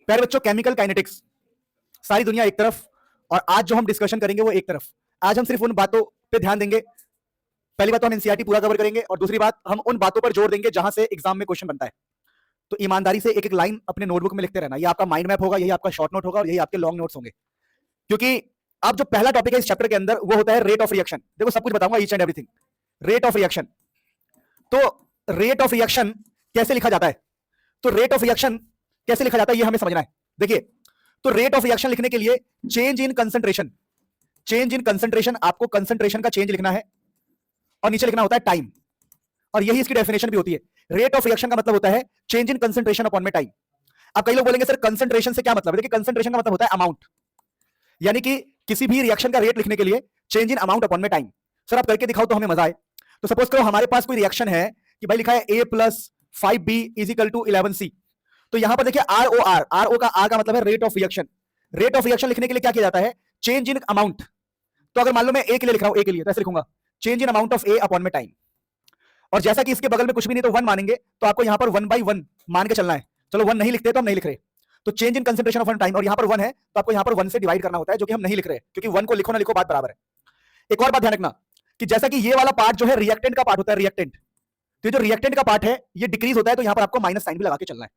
प्यारे बच्चों, chemical kinetics, सारी दुनिया एक तरफ और आज जो हम डिस्कशन करेंगे वो एक तरफ। आज हम सिर्फ उन बातों पे ध्यान देंगे। पहली बात तो हम एनसीईआरटी पूरा कवर करेंगे और दूसरी बात हम उन बातों पर जोर देंगे जहां से एग्जाम में क्वेश्चन बनता है। तो ईमानदारी से एक एक लाइन अपने नोटबुक में लिखते रहना। ये आपका माइंड मैप होगा, यही आपका शॉर्ट नोट होगा और यही आपके लॉन्ग नोट्स होंगे। क्योंकि अब जो पहला टॉपिक है इस चैप्टर के अंदर वो होता है रेट ऑफ रिएक्शन। देखो सब कुछ बताऊंगा, each and everything. Rate of reaction, तो रेट ऑफ रिएक्शन कैसे लिखा जाता है? तो रेट ऑफ रिएक्शन कैसे लिखा जाता है ये हमें समझना है। देखिए, तो रेट ऑफ रिएक्शन लिखने के लिए change in concentration, change in concentration, आपको कंसंट्रेशन का चेंज लिखना है और नीचे लिखना होता है टाइम। और यही इसकी डेफिनेशन भी होती है। रेट ऑफ रिएक्शन का मतलब होता है चेंज इन कंसंट्रेशन अपॉन में टाइम। अब कई लोग बोलेंगे सर कंसंट्रेशन से क्या मतलब है? देखिए, कंसंट्रेशन का मतलब होता है अमाउंट, यानी कि किसी भी रिएक्शन का रेट लिखने के लिए चेंज इन अमाउंट अपॉन में टाइम। सर आप करके दिखाओ तो हमें मजा आए। तो सपोज करो हमारे पास कोई रिएक्शन है कि भाई लिखा है a plus 5b is equal to 11c। तो यहां पर देखिए RO का R का मतलब है rate of reaction. Rate of reaction लिखने के लिए क्या किया जाता है? Change in amount. तो अगर मान लो मैं a के लिए लिख रहा हूं, a के लिए तो ऐसे लिखूंगा change in amount of a upon में टाइम। और जैसा कि इसके बगल में कुछ भी नहीं तो 1 मानेंगे, तो आपको यहां पर 1 by 1 मान के चलना है। चलो 1 नहीं लिखते तो हम नहीं लिख रहे। तो change in concentration of time, और यहां पर 1 है तो आपको यहां पर 1 से डिवाइड करना होता है, जो कि हम नहीं लिख रहे, क्योंकि 1 को लिखो ना लिखो बात बराबर है। एक और बात ध्यान रखना कि जैसा कि ये वाला पार्ट जो है रिएक्टेंट का पार्ट होता है, रिएक्टेंट, तो जो रिएक्टेंट का पार्ट है ये डिक्रीज होता है, तो यहां पर आपको माइनस साइन भी लगा के चलना है।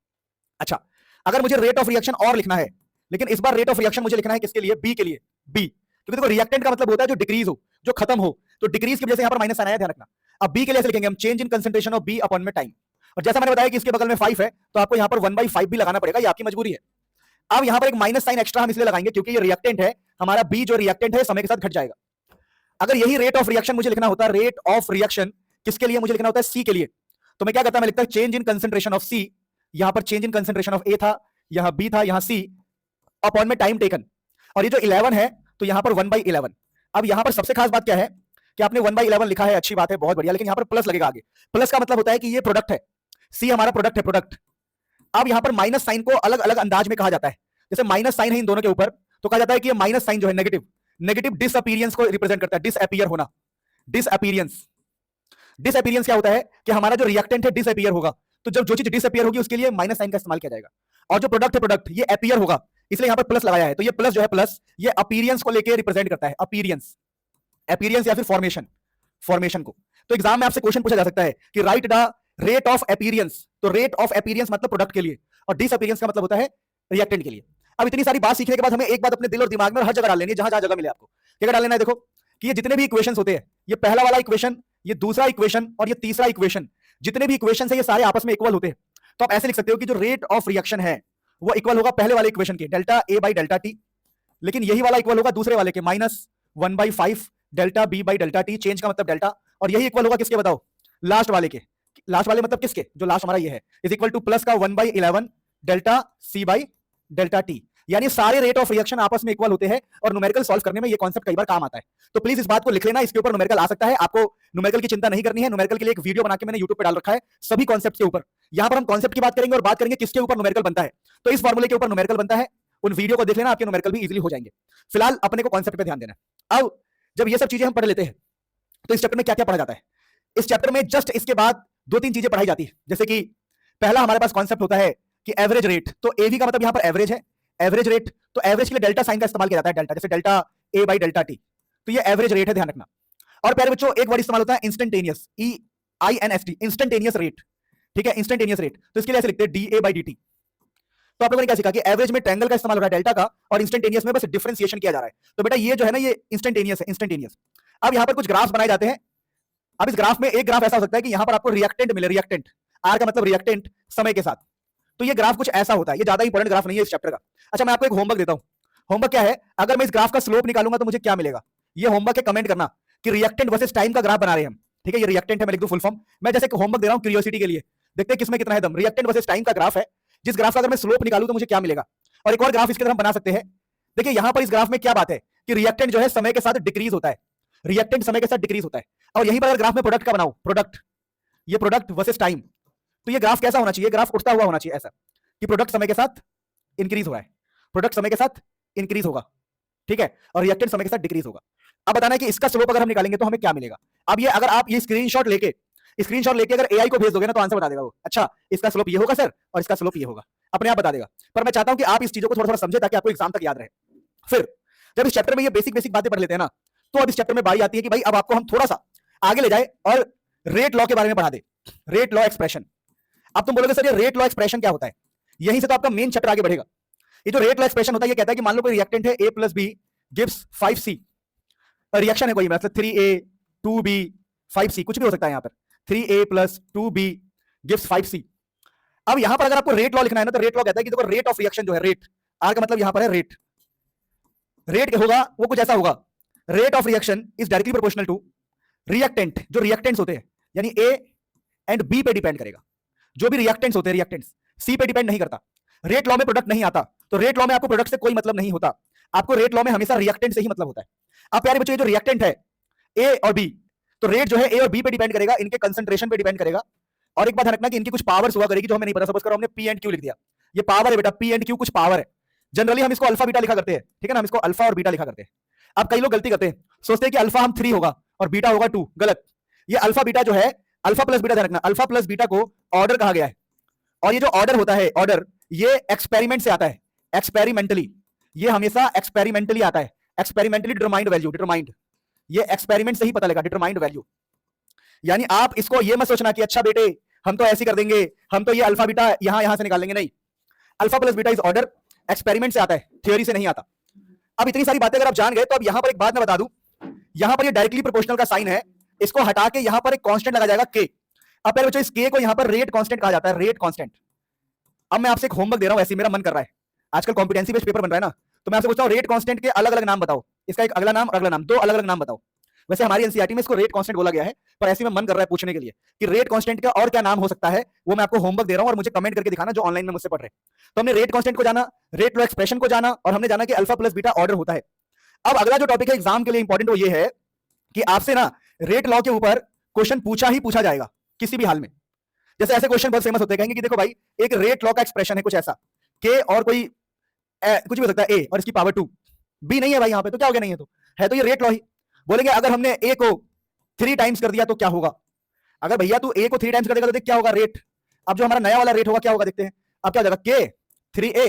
अच्छा, अगर मुझे रेट ऑफ रिएक्शन और लिखना है, लेकिन इस बार रेट ऑफ रिएक्शन मुझे लिखना है किसके लिए? बी के लिए। बी, क्योंकि देखो रिएक्टेंट का मतलब होता है जो डिक्रीज हो, जो खत्म हो, तो डिक्रीज की वजह से यहां पर माइनस साइन आया, ध्यान रखना। अब बी के लिए लिखेंगे हम change in concentration of B upon में टाइम। और जैसा मैंने बताया कि इसके बगल में 5 है, तो आपको यहां पर 1/5 भी लगाना पड़ेगा, ये आपकी मजबूरी है। अब यहां पर एक माइनस साइन एक्स्ट्रा हम इसलिए लगाएंगे क्योंकि ये रिएक्टेंट है, हमारा बी जो रिएक्टेंट है समय के साथ घट जाएगा। अगर यही रेट ऑफ रिएक्शन मुझे लिखना होता है, रेट ऑफ रिएक्शन किसके लिए मुझे लिखना होता है? सी के लिए। तो मैं क्या करता, मैं लिखता चेंज इन कंसंट्रेशन ऑफ सी। यहां पर चेंज इन कंसंट्रेशन ऑफ ए था, यहां बी था, यहां सी, अपॉन में टाइम टेकन। और ये जो 11 है तो यहां पर 1/11। अब यहां पर सबसे खास बात क्या है कि आपने 1/11 लिखा है, अच्छी बात है, बहुत बढ़िया, लेकिन यहां पर प्लस लगेगा आगे। प्लस का मतलब होता है कि ये प्रोडक्ट है, सी हमारा प्रोडक्ट है, प्रोडक्ट। अब यहां पर माइनस साइन को अलग अलग अंदाज में कहा जाता है। जैसे माइनस साइन है इन दोनों के ऊपर, तो कहा जाता है कि ये माइनस साइन जो है नेगेटिव, नेगेटिव डिसअपीयरेंस को रिप्रेजेंट करता है, डिसअपीयर होना, डिसअपीयरेंस। डिसअपीयरेंस क्या होता है कि हमारा जो रिएक्टेंट है डिसअपीयर होगा, तो जब जो चीज डिसअपीयर होगी उसके लिए माइनस साइन का इस्तेमाल किया जाएगा। और जो प्रोडक्ट है, प्रोडक्ट ये अपीयर होगा, इसलिए यहां पर प्लस लगाया है। तो ये प्लस जो है, प्लस ये अपीयरेंस को लेकर रिप्रेजेंट करता है, अपीयरेंस, अपीयरेंस या फिर फॉर्मेशन, फॉर्मेशन को। तो एग्जाम में आपसे क्वेश्चन पूछा जा सकता है कि right the rate of appearance. तो रेट ऑफ अपीयरेंस मतलब प्रोडक्ट के लिए, और डिसअपीयरेंस का मतलब होता है रिएक्टेंट के लिए। अब इतनी सारी बात सीखने के बाद हमें एक बात अपने दिल और दिमाग में हर जगह डाल लेनी है, जहां जहां जगह मिले आपको। क्या डाल लेना है? देखो कि ये जितने भी इक्वेशंस होते हैं, ये पहला वाला इक्वेशन, ये दूसरा इक्वेशन और ये तीसरा इक्वेशन, जितने भी इक्वेशन है ये सारे आपस में इक्वल होते हैं। तो आप ऐसे लिख सकते हो कि जो रेट ऑफ रिएक्शन है वो इक्वल होगा पहले वाले इक्वेशन के delta A by delta T, लेकिन यही वाला इक्वल होगा दूसरे वाले के -1/5 delta B by delta T, change का मतलब डेल्टा। और यही इक्वल होगा किसके बताओ? लास्ट वाले के। लास्ट वाले मतलब किसके? जो लास्ट हमारा ये है, इज इक्वल टू प्लस का 1/11 delta C by delta T. यानी सारे रेट ऑफ रिएक्शन आपस में इक्वल होते हैं, और न्यूमेरिकल सॉल्व करने में ये कॉन्सेप्ट कई बार काम आता है। तो प्लीज इस बात को लिख लेना, इसके ऊपर न्यूमेरिकल आ सकता है, आपको न्यूमेरिकल की चिंता नहीं करनी है। न्यूमेरिकल के लिए एक वीडियो बना के मैंने यूट्यूब पे डाल रखा है सभी कॉन्सेप्ट के ऊपर। यहां पर हम कॉन्सेप्ट की बात करेंगे और बात करेंगे किसके ऊपर न्यूमेरिकल बनता है। तो इस फॉर्मूले के ऊपर न्यूमेरिकल बनता है, उन वीडियो को देख लेना, आपके न्यूमेरिकल भी इजीली हो जाएंगे। फिलहाल अपने को कॉन्सेप्ट पे ध्यान देना है। अब जब ये सब चीजें हम पढ़ लेते हैं तो इस चैप्टर में क्या क्या पढ़ा जाता है? इस चैप्टर में जस्ट इसके बाद 2-3 चीजें पढ़ाई जाती है। जैसे कि पहला हमारे पास कॉन्सेप्ट होता है कि एवरेज रेट। तो एवी का मतलब यहां पर एवरेज है, एवरेज रेट। तो एवरेज के लिए डेल्टा साइन का इस्तेमाल किया जाता है, डेल्टा, जैसे delta A by delta T. तो ये एवरेज रेट है, ध्यान रखना। और प्यारे बच्चों एक वर्ड इस्तेमाल होता है इंस्टेंटेनियस, EINST, इंस्टेंटेनियस रेट। ठीक है, इंस्टेंटेनियस रेट, तो इसके लिए ऐसे लिखते हैं DA बाई DT। तो आप लोगों ने क्या सीखा कि एवरेज में ट्रायंगल का इस्तेमाल हो रहा है डेल्टा का, और इंस्टेंटेनियस में बस डिफरेंशिएशन किया जा रहा है। तो बेटा ये जो है ना, ये इंस्टेंटेनियस है, इंस्टेंटेनियस। अब यहां पर कुछ ग्राफ्स बनाए जाते हैं। अब इस ग्राफ में एक ग्राफ ऐसा हो सकता है कि यहां पर आपको रिएक्टेंट मिले, रिएक्टेंट, आर का मतलब रिएक्टेंट समय के साथ। तो ये ग्राफ कुछ ऐसा होता है, ये ज्यादा इंपॉर्टेंट ग्राफ नहीं है इस चैप्टर का। अच्छा, मैं आपको एक होमवर्क देता हूं। होमवर्क क्या है? अगर मैं इस ग्राफ का स्लोप निकालूंगा तो मुझे क्या मिलेगा? ये होमवर्क है, कमेंट करना कि रिएक्टेंट वर्सेस टाइम का ग्राफ बना रहे हैं हम। ठीक है, ये रिएक्टेंट है, मैं लिख दूं फुल फॉर्म। मैं जैसे होमवर्क दे रहा हूं क्यूरियोसिटी के लिए, देखते हैं किसमें कितना है दम। रिएक्टेंट वर्सेस टाइम का ग्राफ है, जिस ग्राफ का अगर मैं स्लोप निकालूं तो मुझे क्या मिलेगा। और एक और ग्राफ इसके तरह हम बना सकते हैं। देखिए यहां पर इस ग्राफ में क्या बात है कि रिएक्टेंट जो है समय के साथ डिक्रीज होता है, रिएक्टेंट समय के साथ डिक्रीज होता है। और यहीं पर अगर ग्राफ में प्रोडक्ट का बनाऊं, प्रोडक्ट, ये प्रोडक्ट वर्सेस टाइम, तो ये ग्राफ कैसा होना चाहिए? ग्राफ उठता हुआ होना चाहिए, ऐसा कि प्रोडक्ट समय के साथ इंक्रीज हो रहा है, प्रोडक्ट समय के साथ इंक्रीज होगा, ठीक है, और रिएक्टेंट समय के साथ डिक्रीज होगा। अब बताना है कि इसका स्लोप अगर हम निकालेंगे तो हमें क्या मिलेगा। अब ये अगर आप ये स्क्रीनशॉट लेके अगर एआई को भेज दोगे ना तो आंसर बता देगा वो, अच्छा इसका स्लोप ये होगा सर और इसका स्लोप ये होगा। अपने आप बता देगा। पर मैं चाहता हूं कि आप इस चीजों को थोड़ा थोड़ा समझे ताकि आपको एग्जाम तक याद रहे। फिर जब इस चैप्टर में ये बेसिक बेसिक बातें पढ़ लेते हैं ना, तो अब इस चैप्टर में बारी आती है कि भाई अब आपको हम थोड़ा सा आगे ले जाए और रेट लॉ के बारे में पढ़ा दे। Rate law expression. अब तुम बोलोगे सर ये रेट लॉ एक्सप्रेशन क्या होता है? यहीं से तो आपका मेन चैप्टर आगे बढ़ेगा। ये जो रेट लॉ एक्सप्रेशन होता है, ये कहता है कि मान लो कोई रिएक्टेंट है A + B gives 5C। Reaction है कोई, मतलब 3A 2B 5C, कुछ भी हो सकता है यहां पर। 3A + 2B gives 5C। अब यहां पर अगर आपको रेट लॉ लिखना है ना, तो रेट लॉ कहता है कि देखो रेट ऑफ रिएक्शन जो है, रेट आर का मतलब यहां पर है रेट। रेट होगा वो कुछ ऐसा होगा, rate of reaction is directly proportional to reactant. जो रिएक्टेंट्स होते हैं यानी A एंड B पे डिपेंड करेगा। जो भी रिएक्टेंट्स होते हैं, रिएक्टेंट्स C पे डिपेंड नहीं करता। रेट लॉ में प्रोडक्ट नहीं आता, तो रेट लॉ में आपको प्रोडक्ट से कोई मतलब नहीं होता। आपको रेट लॉ में हमेशा रिएक्टेंट से ही मतलब होता है। अब प्यारे बच्चों, ये जो रिएक्टेंट है A और B, तो रेट जो है A और B पे डिपेंड करेगा, इनके कंसंट्रेशन पे डिपेंड करेगा। और एक बात ध्यान रखना कि इनकी कुछ पावर्स हुआ करेगी जो हमें नहीं पता। सपोज करो हमने P एंड Q लिख दिया, ये पावर है बेटा, P एंड Q कुछ पावर है। जनरली हम इसको अल्फा बीटा लिखा करते हैं, ठीक है ना, हम इसको अल्फा और बीटा लिखा करते हैं। अब कई लोग गलती करते हैं, सोचते हैं कि अल्फा हम 3 होगा और बीटा होगा 2। गलत। ये अल्फा बीटा जो है, अल्फा प्लस बीटा ध्यान रखना, अल्फा प्लस बीटा को ऑर्डर कहा गया है। और ये जो ऑर्डर होता है, ऑर्डर, ये एक्सपेरिमेंट से आता है, एक्सपेरिमेंटली। ये हमेशा एक्सपेरिमेंटली आता है, एक्सपेरिमेंटली डिटरमाइंड वैल्यू, डिटरमाइंड, ये एक्सपेरिमेंट से ही पता लगा, डिटरमाइंड वैल्यू। यानी आप इसको ये मत सोचना कि अच्छा बेटे हम तो ऐसे कर देंगे, हम तो ये अल्फा बीटा यहां से निकाल लेंगे। नहीं, alpha plus beta is order, experiment से आता है, थ्योरी से नहीं आता। अब इतनी सारी बातें अगर आप जान गए, तो अब यहां पर एक बात मैं बता दूं, यहां पर ये डायरेक्टली प्रोपोर्शनल का साइन है, इसको हटा के यहां पर एक कांस्टेंट लगा जाएगा k। अब पहले बच्चों इस k को यहां पर रेट कांस्टेंट कहा जाता है, रेट कांस्टेंट। अब मैं आपसे एक होमवर्क दे रहा हूं, ऐसे मेरा मन कर रहा है, आजकल कॉम्पिटेंसी बेस्ड पेपर बन रहा है ना, तो मैं आपसे पूछता हूं रेट कांस्टेंट के अलग अलग नाम बताओ। इसका एक अगला नाम और अगला नाम, दो अलग अलग नाम बताओ। वैसे हमारी एनसीईआरटी में इसको रेट कांस्टेंट बोला गया है, पर ऐसे में मन कर रहा है पूछने के लिए कि रेट कांस्टेंट का और क्या नाम हो सकता है। वो मैं आपको होमवर्क दे रहा हूं और मुझे कमेंट करके दिखाना जो ऑनलाइन में मुझसे पढ़ रहे हैं। तो हमने रेट कांस्टेंट को जाना, रेट लॉ एक्सप्रेशन को जाना, और हमने जाना कि अल्फा प्लस बीटा ऑर्डर होता है। अब अगला जो टॉपिक है एग्जाम के लिए इंपॉर्टेंट, वो ये है कि आपसे ना रेट लॉ के ऊपर क्वेश्चन पूछा ही पूछा जाएगा किसी भी हाल में। जैसे ऐसे क्वेश्चन बहुत फेमस होते हैं, कहेंगे कि देखो भाई एक रेट लॉ का एक्सप्रेशन है कुछ ऐसा, के और कोई कुछ भी हो सकता है, ए और इसकी पावर 2। बी नहीं है भाई यहाँ पे, तो क्या हो गया, नहीं है तो है, तो ये रेट लॉ ही। बोलेंगे अगर हमने ए को 3 टाइम्स कर दिया तो क्या होगा? अगर भैया तू ए को 3 टाइम्स कर देगा तो देख क्या होगा, रेट। अब जो हमारा नया वाला रेट होगा क्या होगा देखते हैं। अब क्या हो जाएगा, के 3a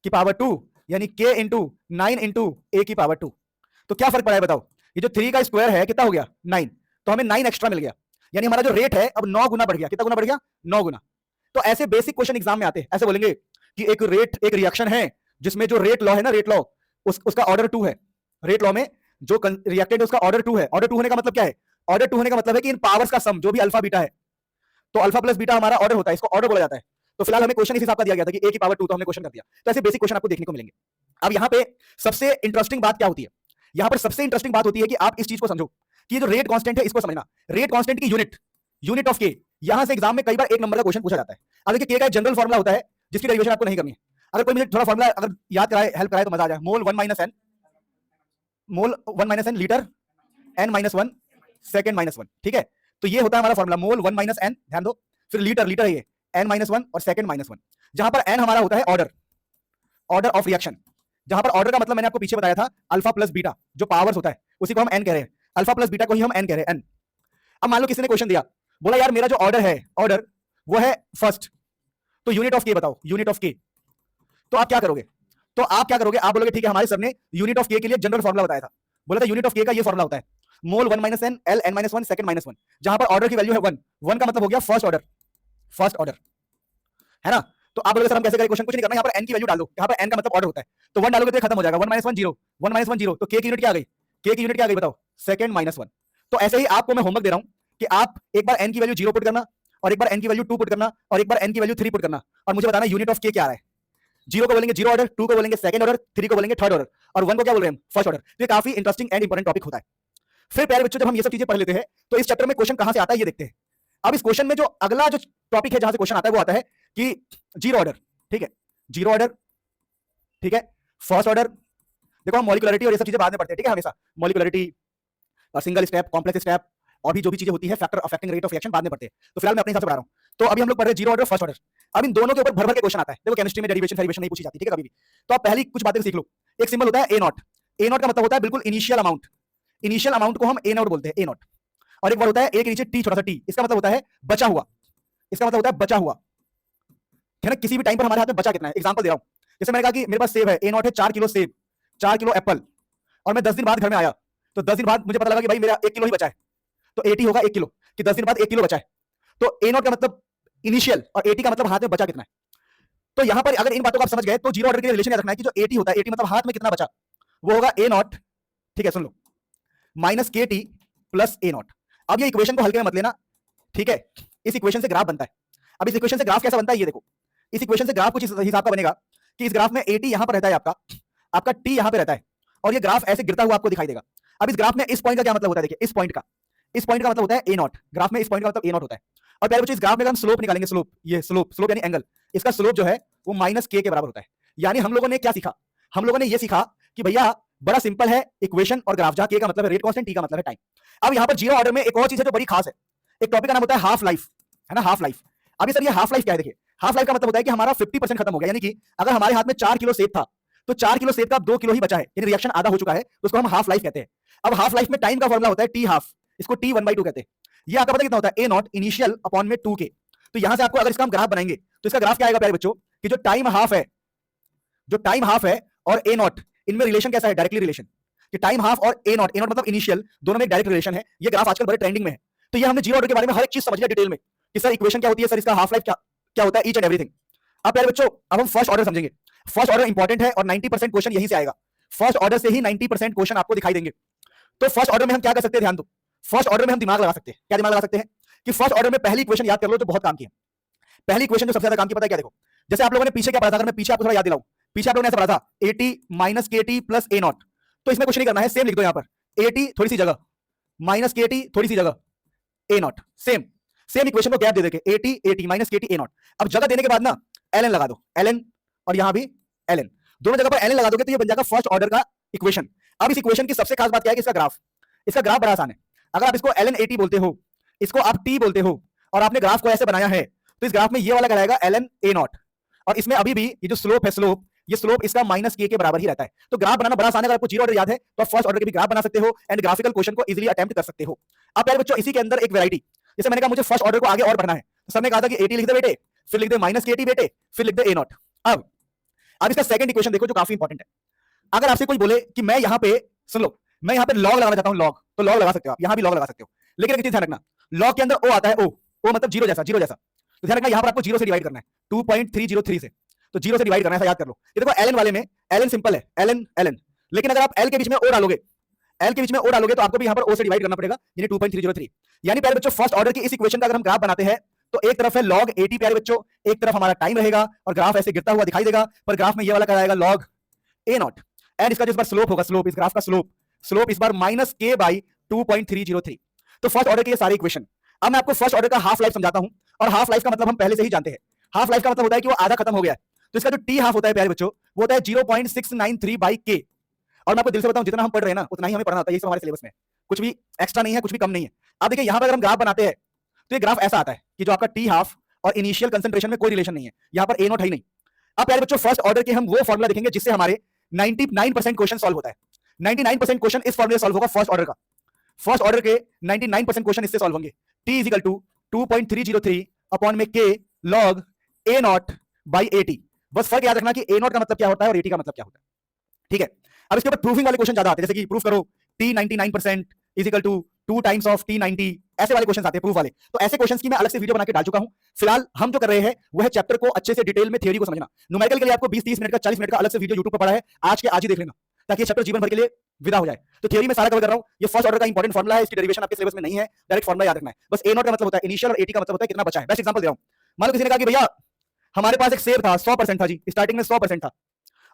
की पावर 2, यानी k इंटू 9 इंटू ए की पावर 2। तो क्या फर्क पड़ा है बताओ, ये जो 3 का स्क्वायर है कितना हो गया 9, तो हमें 9 एक्स्ट्रा मिल गया, यानी हमारा जो रेट है अब 9 गुना बढ़ गया। कितना गुना बढ़ गया? 9 गुना। तो ऐसे बेसिक क्वेश्चन एग्जाम में आते हैं, ऐसे बोलेंगे कि एक रेट, एक रिएक्शन है जिसमें जो रेट लॉ है ना, रेट लॉ, उसका ऑर्डर 2 है। रेट लॉ में जो रिएक्टेंट है उसका ऑर्डर 2 है। ऑर्डर 2 होने का मतलब क्या है? ऑर्डर 2 होने का मतलब है कि इन पावर्स का सम जो भी अल्फा बीटा है, तो अल्फा प्लस बीटा हमारा ऑर्डर होता है, इसको ऑर्डर बोला जाता है। तो फिलहाल हमें क्वेश्चन इस हिसाब का दिया गया था कि ए की पावर 2, तो हमने क्वेश्चन कर दिया। तो ऐसे बेसिक क्वेश्चन आपको देखने को मिलेंगे। अब यहाँ पे सबसे इंटरेस्टिंग बात क्या होती है, यहाँ पर सबसे इंटरेस्टिंग बात होती है कि आप इस चीज को समझो कि जो रेट कांस्टेंट है इसको समझना। रेट कांस्टेंट की यूनिट ऑफ के, यहां से एग्जाम में कई बार 1 नंबर का क्वेश्चन पूछा जाता है। अब देखिए के का एक जनरल फॉर्मुला होता है जिसकी डेरिवेशन आपको नहीं करनी है। अगर कोई मुझे थोड़ा फॉर्मुला अगर याद कराए, हेल्प कराए तो मजा आ जाए। Mole 1 minus N litre, n minus 1 second minus 1, ठीक है। तो ये होता है हमारा फॉर्मुला, मोल 1 माइनस एन, ध्यान दो, फिर लीटर, लीटर है ये, n माइनस 1 और सेकेंड माइनस 1, जहां पर n हमारा होता है ऑर्डर, ऑर्डर ऑफ रिएक्शन। जहां पर ऑर्डर का मतलब मैंने आपको पीछे बताया था, अल्फा प्लस बीटा जो पावर्स होता है उसी को हम n कह रहे हैं, अल्फा प्लस बीटा को ही हम n कह रहे हैं, n। अब मान लो किसी ने क्वेश्चन दिया, बोला यार मेरा जो ऑर्डर है, ऑर्डर वो है फर्स्ट, तो यूनिट ऑफ के बताओ, यूनिट ऑफ के। तो आप क्या करोगे? आप बोलोगे ठीक है, हमारे सर ने यूनिट ऑफ के लिए जनरल फॉर्मुला बताया था, बोला था यूनिट ऑफ के का ये फॉर्मुला होता है, mole 1 minus N, L n minus 1 second minus 1, जहां पर ऑर्डर की वैल्यू है 1 का मतलब हो गया फर्स्ट ऑर्डर, है ना। तो आप बोलोगे सर हम कैसे करें, क्वेश्चन कुछ नहीं करना, यहाँ पर n की वैल्यू डाल दो, यहाँ पर n का मतलब ऑर्डर होता है, तो 1 डालोगे तो खत्म हो जाएगा, 1 माइनस 1 0, 1 माइनस 1 0, तो k की यूनिट क्या आ गई? k की यूनिट क्या आ गई बताओ? Second minus 1। तो ऐसे ही आपको मैं होमवर्क दे रहा हूं कि आप एक बार n की वैल्यू 0 पुट करना, और एक बार n की वैल्यू 2 पुट करना, और एक बार n की वैल्यू 3 पुट करना, और मुझे बताना यूनिट ऑफ k क्या आ रहा है। 0 को बोलेंगे जीरो ऑर्डर, 2 को बोलेंगे सेकंड ऑर्डर, 3 को बोलेंगे थर्ड ऑर्डर, और 1 को क्या बोल रहे हैं, फर्स्ट ऑर्डर। तो ये काफी इंटरेस्टिंग एंड इंपॉर्टेंट टॉपिक होता है। फिर प्यारे बच्चों जब हम ये सब चीजें पढ़ लेते हैं, तो इस चैप्टर में क्वेश्चन कहां से आता है ये देखते हैं। अब इस क्वेश्चन में जो अगला जो टॉपिक है जहां से क्वेश्चन आता है वो आता है कि जीरो ऑर्डर, ठीक है, जीरो ऑर्डर, ठीक है, फर्स्ट ऑर्डर। देखो हम मॉलिक्युलरिटी और ये सब चीजें बाद में पढ़ते हैं, ठीक है, हमेशा मॉलिक्युलरिटी, सिंगल स्टेप, कॉम्प्लेक्स स्टेप, और भी जो भी चीजें होती है, factor affecting rate of reaction बाद में पढ़ते हैं। तो फिलहाल मैं अपने हिसाब से पढ़ा रहा हूं। तो अभी हम लोग पढ़ रहे हैं जीरो ऑर्डर, फर्स्ट ऑर्डर। अब इन दोनों के ऊपर भर भर के क्वेश्चन आता है। देखो केमिस्ट्री में डेरिवेशन फेरिवेशन नहीं पूछी जाती, ठीक है, कभी भी। तो आप पहली कुछ बातें सीख लो। एक सिंबल होता है ए नॉट, ए नॉट का मतलब होता है बिल्कुल इनिशियल अमाउंट, इनिशियल अमाउंट को हम ए नॉट बोलते हैं, ए नॉट। और एक वर्ड होता है ए के नीचे टी, छोटा सा टी, इसका मतलब होता है बचा हुआ, इसका मतलब होता है बचा हुआ, है ना, किसी भी टाइम पर हमारे हाथ में बचा कितना है। एग्जांपल दे रहा हूं, जैसे मैंने कहा कि मेरे पास सेब है, ए नॉट है 4 किलो सेब, 4 किलो एप्पल, और मैं 10 दिन बाद घर में आया, तो 10 दिन बाद मुझे पता लगा कि भाई मेरा 1 किलो ही बचा है, तो 80 होगा 1 किलो, कि 10 दिन बाद 1 किलो बचा है। तो ए नॉट का मतलब इनिशियल और 80 का मतलब हाथ में बचा कितना है। तो यहां पर अगर इन बातों को आप समझ गए तो जीरो ऑर्डर के रिलेशन याद रखना है कि जो 80 होता है, 80 मतलब हाथ में कितना बचा, वो होगा ए नॉट, ठीक है सुन लो, माइनस के टी प्लस ए नॉट। अब ये इक्वेशन को हल्के में मत लेना, ठीक है, इस इक्वेशन से ग्राफ बनता है। अब इस इक्वेशन से ग्राफ कैसा बनता है ये देखो, इस इक्वेशन से ग्राफ कुछ इस हिसाब का बनेगा कि इस ग्राफ में 80 यहां पर रहता है आपका टी यहां पे रहता है, और ये ग्राफ ऐसे गिरता हुआ आपको दिखाई देगा। अब इस ग्राफ में इस पॉइंट का क्या मतलब होता है, देखिए इस पॉइंट का मतलब होता है ए नॉट, ग्राफ में इस पॉइंट का मतलब ए नॉट होता है। और प्यारे बच्चों इस ग्राफ में हम स्लोप निकालेंगे, स्लोप, ये स्लोप यानी एंगल, इसका स्लोप जो है वो माइनस के बराबर होता है। यानी हम लोगों ने क्या सीखा, हम लोगों ने ये सीखा कि भैया बड़ा सिंपल है इक्वेशन और ग्राफ, जहां के का मतलब है रेट कांस्टेंट, टी का मतलब है टाइम। अब यहां पर जीरो ऑर्डर में एक और चीज है जो बड़ी खास है, एक टॉपिक का नाम होता है हाफ लाइफ, है ना, हाफ लाइफ। अभी सर ये हाफ लाइफ क्या है, देखिए हाफ लाइफ का मतलब होता है कि हमारा 50% खत्म हो गया, यानी कि अगर हमारे हाथ में 4 किलो सेब था तो 4 किलो सेब का 2 किलो ही बचा है, यानी रिएक्शन आधा हो चुका है, तो उसको हम हाफ लाइफ कहते हैं। अब हाफ लाइफ में टाइम का फॉर्मुला होता है टी हाफ, इसको टी 1/2 कहते हैं। ये आपका पता कितना होता है, ए नॉट इनिशियल अपॉन में 2 के। तो यहां से आपको अगर इसका हम ग्राफ बनाएंगे तो इसका ग्राफ क्या आएगा प्यारे बच्चों, कि जो टाइम हाफ है और ए नॉट, इनमें रिलेशन कैसा है, डायरेक्टली रिलेशन, कि टाइम हाफ और ए नॉट मतलब इनिशियल, दोनों में एक डायरेक्ट रिलेशन है। ये ग्राफ आजकल बड़े ट्रेंडिंग में है। तो ये हमने जीरो ऑर्डर के बारे में हर एक चीज समझ लिया डिटेल में कि सर इक्वेशन क्या होती है, सर इसका हाफ लाइफ क्या होता है, ईच एंड एवरीथिंग। अब प्यारे बच्चों अब हम फर्स्ट ऑर्डर समझेंगे। फर्स्ट ऑर्डर इंपॉर्टेंट है और 90% क्वेश्चन यहीं से आएगा, फर्स्ट ऑर्डर से ही 90% क्वेश्चन आपको दिखाई देंगे। तो फर्स्ट ऑर्डर में हम क्या कर सकते हैं, ध्यान दो, फर्स्ट ऑर्डर में हम दिमाग लगा सकते हैं। क्या दिमाग लगा सकते हैं कि फर्स्ट ऑर्डर में पहली इक्वेशन याद कर लो जो बहुत काम की है। पहली इक्वेशन जो सबसे ज्यादा काम की, पता है क्या, देखो जैसे आप लोगों ने पीछे क्या पढ़ा था, अगर मैं पीछे आपको थोड़ा याद दिलाऊं, पीछे आप लोगों ने ऐसा पढ़ा था 80 माइनस के टी प्लस ए नॉट। तो इसमें कुछ नहीं करना है, सेम लिख दो यहां पर 80 थोड़ी सी जगह, माइनस के टी थोड़ी सी जगह, ए नॉट, सेम इक्वेशन को गैप दे देके 80 माइनस के टी ए नॉट। अब जगह देने के बाद ना एल एन लगा दो, एल एन, और यहां भी एल एन, दोनों जगह पर एल एन लगा दोगे तो ये बन जाएगा फर्स्ट ऑर्डर का इक्वेशन। अब इस इक्वेशन की सबसे खास बात क्या है कि इसका ग्राफ बड़ा आसान है। अगर आप इसको एल एन 80 बोलते हो, इसको आप टी बोलते हो, और आपने ग्राफ को ऐसे बनाया है, तो इस ग्राफ में ये वाला कहलाएगा एल एन ए नॉट, और इसमें अभी भी ये जो स्लोप है, ये स्लोप इसका माइनस के बराबर ही रहता है। तो ग्राफ बनाना बड़ा आसान है। अगर आपको जीरो ऑर्डर याद है तो आप फर्स्ट ऑर्डर के भी ग्राफ बना सकते हो एंड ग्राफिकल क्वेश्चन को इजीली अटेम्प्ट कर सकते हो। अब प्यारे बच्चों इसी के अंदर एक वैरायटी, जैसे मैंने कहा मुझे फर्स्ट ऑर्डर को आगे और बढ़ना है, तो सर ने कहा था कि 80 लिख दे बेटे, फिर लिख दे माइनस के बेटे, फिर लिख दे ए नॉट। अब इसका सेकंड इक्वेशन देखो जो काफी इंपॉर्टेंट है। अगर आपसे कोई बोले कि मैं यहां पे, सुन लो, मैं यहां पे लॉग लगाना चाहता हूं, लॉग, तो लॉग लगा सकते हो आप, यहां भी लॉग लगा सकते हो, लेकिन एक चीज ध्यान रखना, लॉग के अंदर ओ आता है, ओ मतलब जीरो जैसा, तो ध्यान रखना यहां पर आपको जीरो से डिवाइड करना है, 2.303 से, तो जीरो से डिवाइड करना है, ऐसा याद कर लो। ये देखो एलएन वाले में एलएन सिंपल है, एलएन, लेकिन अगर आप एल के बीच में ओ डालोगे, तो आपको भी यहां पर ओ से डिवाइड करना पड़ेगा, यानी 2.303। यानी प्यारे बच्चों फर्स्ट ऑर्डर की इस इक्वेशन का अगर हम ग्राफ बनाते हैं तो एक तरफ है लॉग 80 प्यारे बच्चों, एक तरफ हमारा टाइम रहेगा और ग्राफ ऐसे गिरता हुआ दिखाई देगा, पर ग्राफ में ये वाला कराएगा लॉग ए नॉट, एंड इसका जो इस बार स्लोप होगा, स्लोप इस ग्राफ का स्लोप इस बार माइनस के बाई 2.303। तो फर्स्ट ऑर्डर के ये सारे इक्वेशन। अब मैं आपको फर्स्ट ऑर्डर का हाफ लाइफ समझाता हूं, और हाफ लाइफ का मतलब हम पहले से ही जानते हैं। हाफ लाइफ का मतलब होता है कि वो आधा खत्म हो गया है, तो इसका जो टी हाफ होता है प्यारे बच्चों वो होता है 0.693 बाई के। और मैं आपको दिल से बताऊं जितना हम पढ़ रहे हैं ना उतना ही हमें पढ़ना होता है, ये सब हमारे सिलेबस में, कुछ भी एक्स्ट्रा नहीं है, कुछ भी कम नहीं है। अब देखिए यहां पर अगर हम ग्राफ बनाते हैं तो ये ग्राफ ऐसा आता है कि जो आपका टी हाफ और इनिशियल कंसंट्रेशन में कोई रिलेशन नहीं है, यहां पर ए नॉट है ही नहीं। अब प्यारे बच्चों फर्स्ट ऑर्डर के हम वो फॉर्मुला देखेंगे जिससे हमारे 99% क्वेश्चन सॉल्व होता है। 99% क्वेश्चन इस फॉर्मूले सॉल्व होगा फर्स्ट ऑर्डर का, फर्स्ट ऑर्डर के 99% क्वेश्चन इससे सॉल्व होंगे। t is equal to 2.303 upon में k log a naught by 80। बस फर्क याद रखना कि a नॉट का मतलब क्या होता है और 80 का मतलब क्या होता है, ठीक है। अब इसके ऊपर प्रूफिंग वाले क्वेश्चन ज्यादा आते हैं, जैसे कि प्रूफ करो t 99% is equal to 2 times of t 90, ऐसे वाले क्वेश्चन आते हैं प्रूफ वाले। तो ऐसे क्वेश्चंस की मैं अलग से वीडियो बना के डाल चुका हूं। फिलहाल हम जो कर रहे हैं वो है चैप्टर को अच्छे से डिटेल में थ्योरी को समझना। न्यूमेरिकल के लिए आपको 20-30 मिनट का 40 मिनट का अलग से वीडियो यूट्यूब पर पड़ा है, आज के आज ही देख लेना ताकि ये चैप्टर जीवन भर के लिए विदा हो जाए। तो थ्योरी में सारा कवर कर रहा हूं। ये फर्स्ट ऑर्डर का इंपॉर्टेंट फॉर्मुला है, इसकी डेरिवेशन आपके सिलेबस में नहीं है, डायरेक्ट फॉर्मुला याद रखना है बस। ए नॉट का मतलब होता है इनिशियल और 80 का मतलब होता है कितना बचा है। बेस्ट एग्जांपल दे रहा हूं, मान लो किसी ने कहा कि भैया हमारे पास एक सेब था 100% था जी, स्टार्टिंग में 100% था,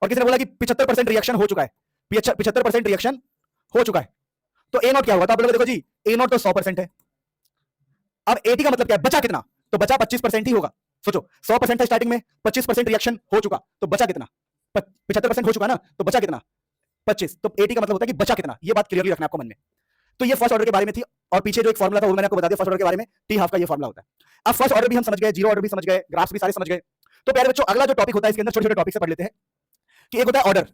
और किसी ने बोला कि 75% रिएक्शन हो चुका है, 75% रिएक्शन हो चुका है, तो ए नॉट क्या होगा। तो आप लोग देखो जी ए नॉट तो 100% है, अब 80 का मतलब क्या है, बचा कितना, तो बचा 25% ही होगा। सोचो 100% था स्टार्टिंग में, 25% रिएक्शन हो चुका, तो बचा कितना, 75% हो चुका ना, तो बचा कितना 25, तो 80 का मतलब होता है कि बचा कितना। ये बात क्लियरली रखना आपको मन में। तो ये फर्स्ट ऑर्डर के बारे में थी, और पीछे जो एक फॉर्मुला था वो मैंने आपको बता दिया फर्स्ट ऑर्डर के बारे में, टी हाफ का ये फॉर्मुला होता है। अब फर्स्ट ऑर्डर भी हम समझ गए, जीरो ऑर्डर भी समझ गए, ग्राफ्स भी सारे समझ गए। तो प्यारे बच्चों अगला जो टॉपिक होता है इसके अंदर छोटे छोटे टॉपिक से पढ़ लेते हैं कि एक होता है ऑर्डर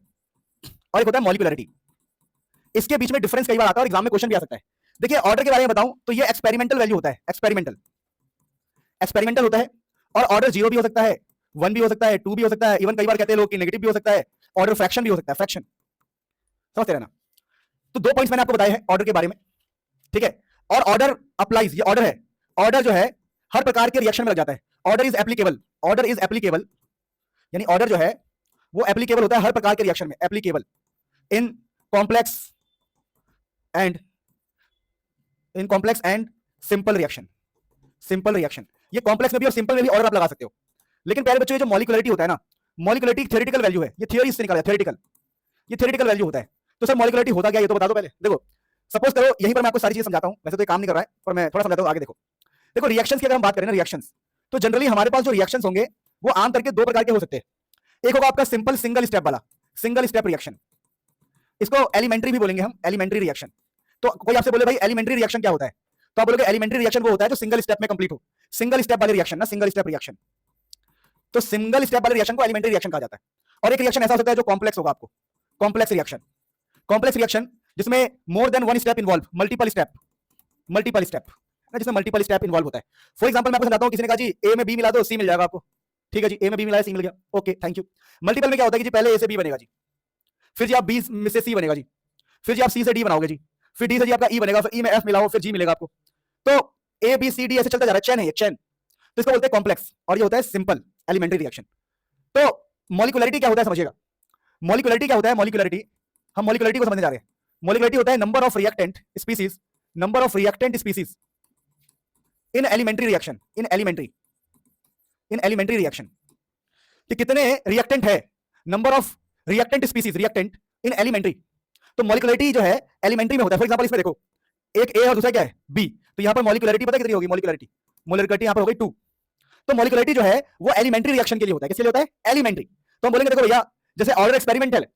और एक होता है मॉलिक्यूलरिटी। इसके बीच में डिफरेंस कई बार आता है और एग्जाम में क्वेश्चन भी आ सकता है। देखिए ऑर्डर के बारे में बताऊं तो ये एक्सपेरिमेंटल वैल्यू होता है, एक्सपेरिमेंटल होता है, और ऑर्डर जीरो भी हो सकता है, 1 भी हो सकता है, 2 भी हो सकता है, इवन कई बार कहते हैं लोग कि नेगेटिव भी हो सकता है, ऑर्डर फ्रैक्शन भी हो सकता है, फ्रैक्शन। समझते रहना। तो 2 पॉइंट्स मैंने आपको बताए हैं ऑर्डर के बारे में, ठीक है। और ऑर्डर अप्लाइज, ये ऑर्डर है, ऑर्डर जो है हर प्रकार के रिएक्शन में लग जाता है। Order is applicable, order is applicable, यानी ऑर्डर जो है वो एप्लीकेबल होता है हर प्रकार के रिएक्शन में, applicable in complex and simple reaction. Simple reaction, ये कॉम्प्लेक्स में भी और सिंपल में भी ऑर्डर आप लगा सकते हो। लेकिन प्यारे बच्चों, ये जो मॉलिक्युलरिटी होता है ना, मॉलिक्युलरिटी थ्योरेटिकल वैल्यू है, ये थियरी से निकाला है, थ्योरेटिकल, ये थ्योरेटिकल वैल्यू होता है। तो सर मॉलिक्युलरिटी होता क्या, ये तो बता दो पहले। देखो सपोज करो, यहीं पर मैं आपको सारी चीजें समझाता हूं, वैसे तो ये काम नहीं कर रहा है पर मैं थोड़ा समझाता हूं, आगे देखो। देखो रिएक्शंस की अगर हम बात करें ना, रिएक्शंस, तो जनरली हमारे पास जो रिएक्शंस होंगे वो आम करके 2 प्रकार के हो सकते हैं। एक होगा आपका सिंपल सिंगल स्टेप वाला, सिंगल स्टेप रिएक्शन, इसको एलिमेंट्री भी बोलेंगे हम, एलिमेंट्री रिएक्शन। तो कोई आपसे बोले भाई एलिमेंट्री रिएक्शन क्या होता है, तो आप बोलोगे एलिमेंट्री रिएक्शन वो होता है जो सिंगल स्टेप में कंप्लीट हो, सिंगल स्टेप वाले रिएक्शन ना, सिंगल स्टेप रिएक्शन। तो सिंगल स्टेप वाले रिएक्शन को एलिमेंट्री रिएक्शन कहा जाता है। और एक रिएक्शन ऐसा हो सकता है जो कॉम्प्लेक्स होगा आपको, कॉम्प्लेक्स रिएक्शन, कॉम्प्लेक्स रिएक्शन जिसमें more than 1 step involve, multiple step, multiple step, जिसमें मल्टीपल स्टेप इन्वॉल्व होता है। फॉर एग्जांपल मैं आपको समझाता हूं, किसी ने कहा जी ए में बी मिला दो सी मिल जाएगा आपको, ठीक है जी, ए में बी मिलाया सी मिल गया, ओके थैंक यू। मल्टीपल में क्या होता है कि जी पहले ए से बी बनेगा जी, फिर जी आप बी में से सी बनेगा जी, फिर जी आप सी से डी बनाओगे जी, फिर डी से जी आपका ई बनेगा, फिर ई में एफ मिलाओ, फिर जी मिलेगा आपको। तो ए बी सी डी ऐसे चलता जा रहा है, चेन है ये, चेन। तो इसको बोलते हैं कॉम्प्लेक्स, और ये होता है सिंपल एलिमेंट्री रिएक्शन। तो मॉलिक्युलरिटी क्या होता है समझिएगा, मॉलिक्युलरिटी क्या होता है, मॉलिक्युलरिटी, हम मॉलिक्युलरिटी को समझने जा रहे हैं। मॉलिक्युलरिटी होता है number of reactant species, number of reactant species in elementary reaction, in elementary reaction, कि कितने रिएक्टेंट है, number of reactant species, reactant in elementary. तो मॉलिक्युलरिटी जो है एलिमेंट्री में होता है। फॉर एग्जांपल इसमें देखो, एक ए और दूसरा क्या है बी, तो यहां पर मॉलिक्युलरिटी पता कितनी होगी, मॉलिक्युलरिटी यहां पर हो गई 2। तो मॉलिक्युलरिटी जो है वो एलिमेंट्री रिएक्शन के लिए होता है, किसके लिए होता है, एलिमेंट्री। तो हम बोलेंगे देखो भैया, जैसे ऑर्डर एक्सपेरिमेंटल है,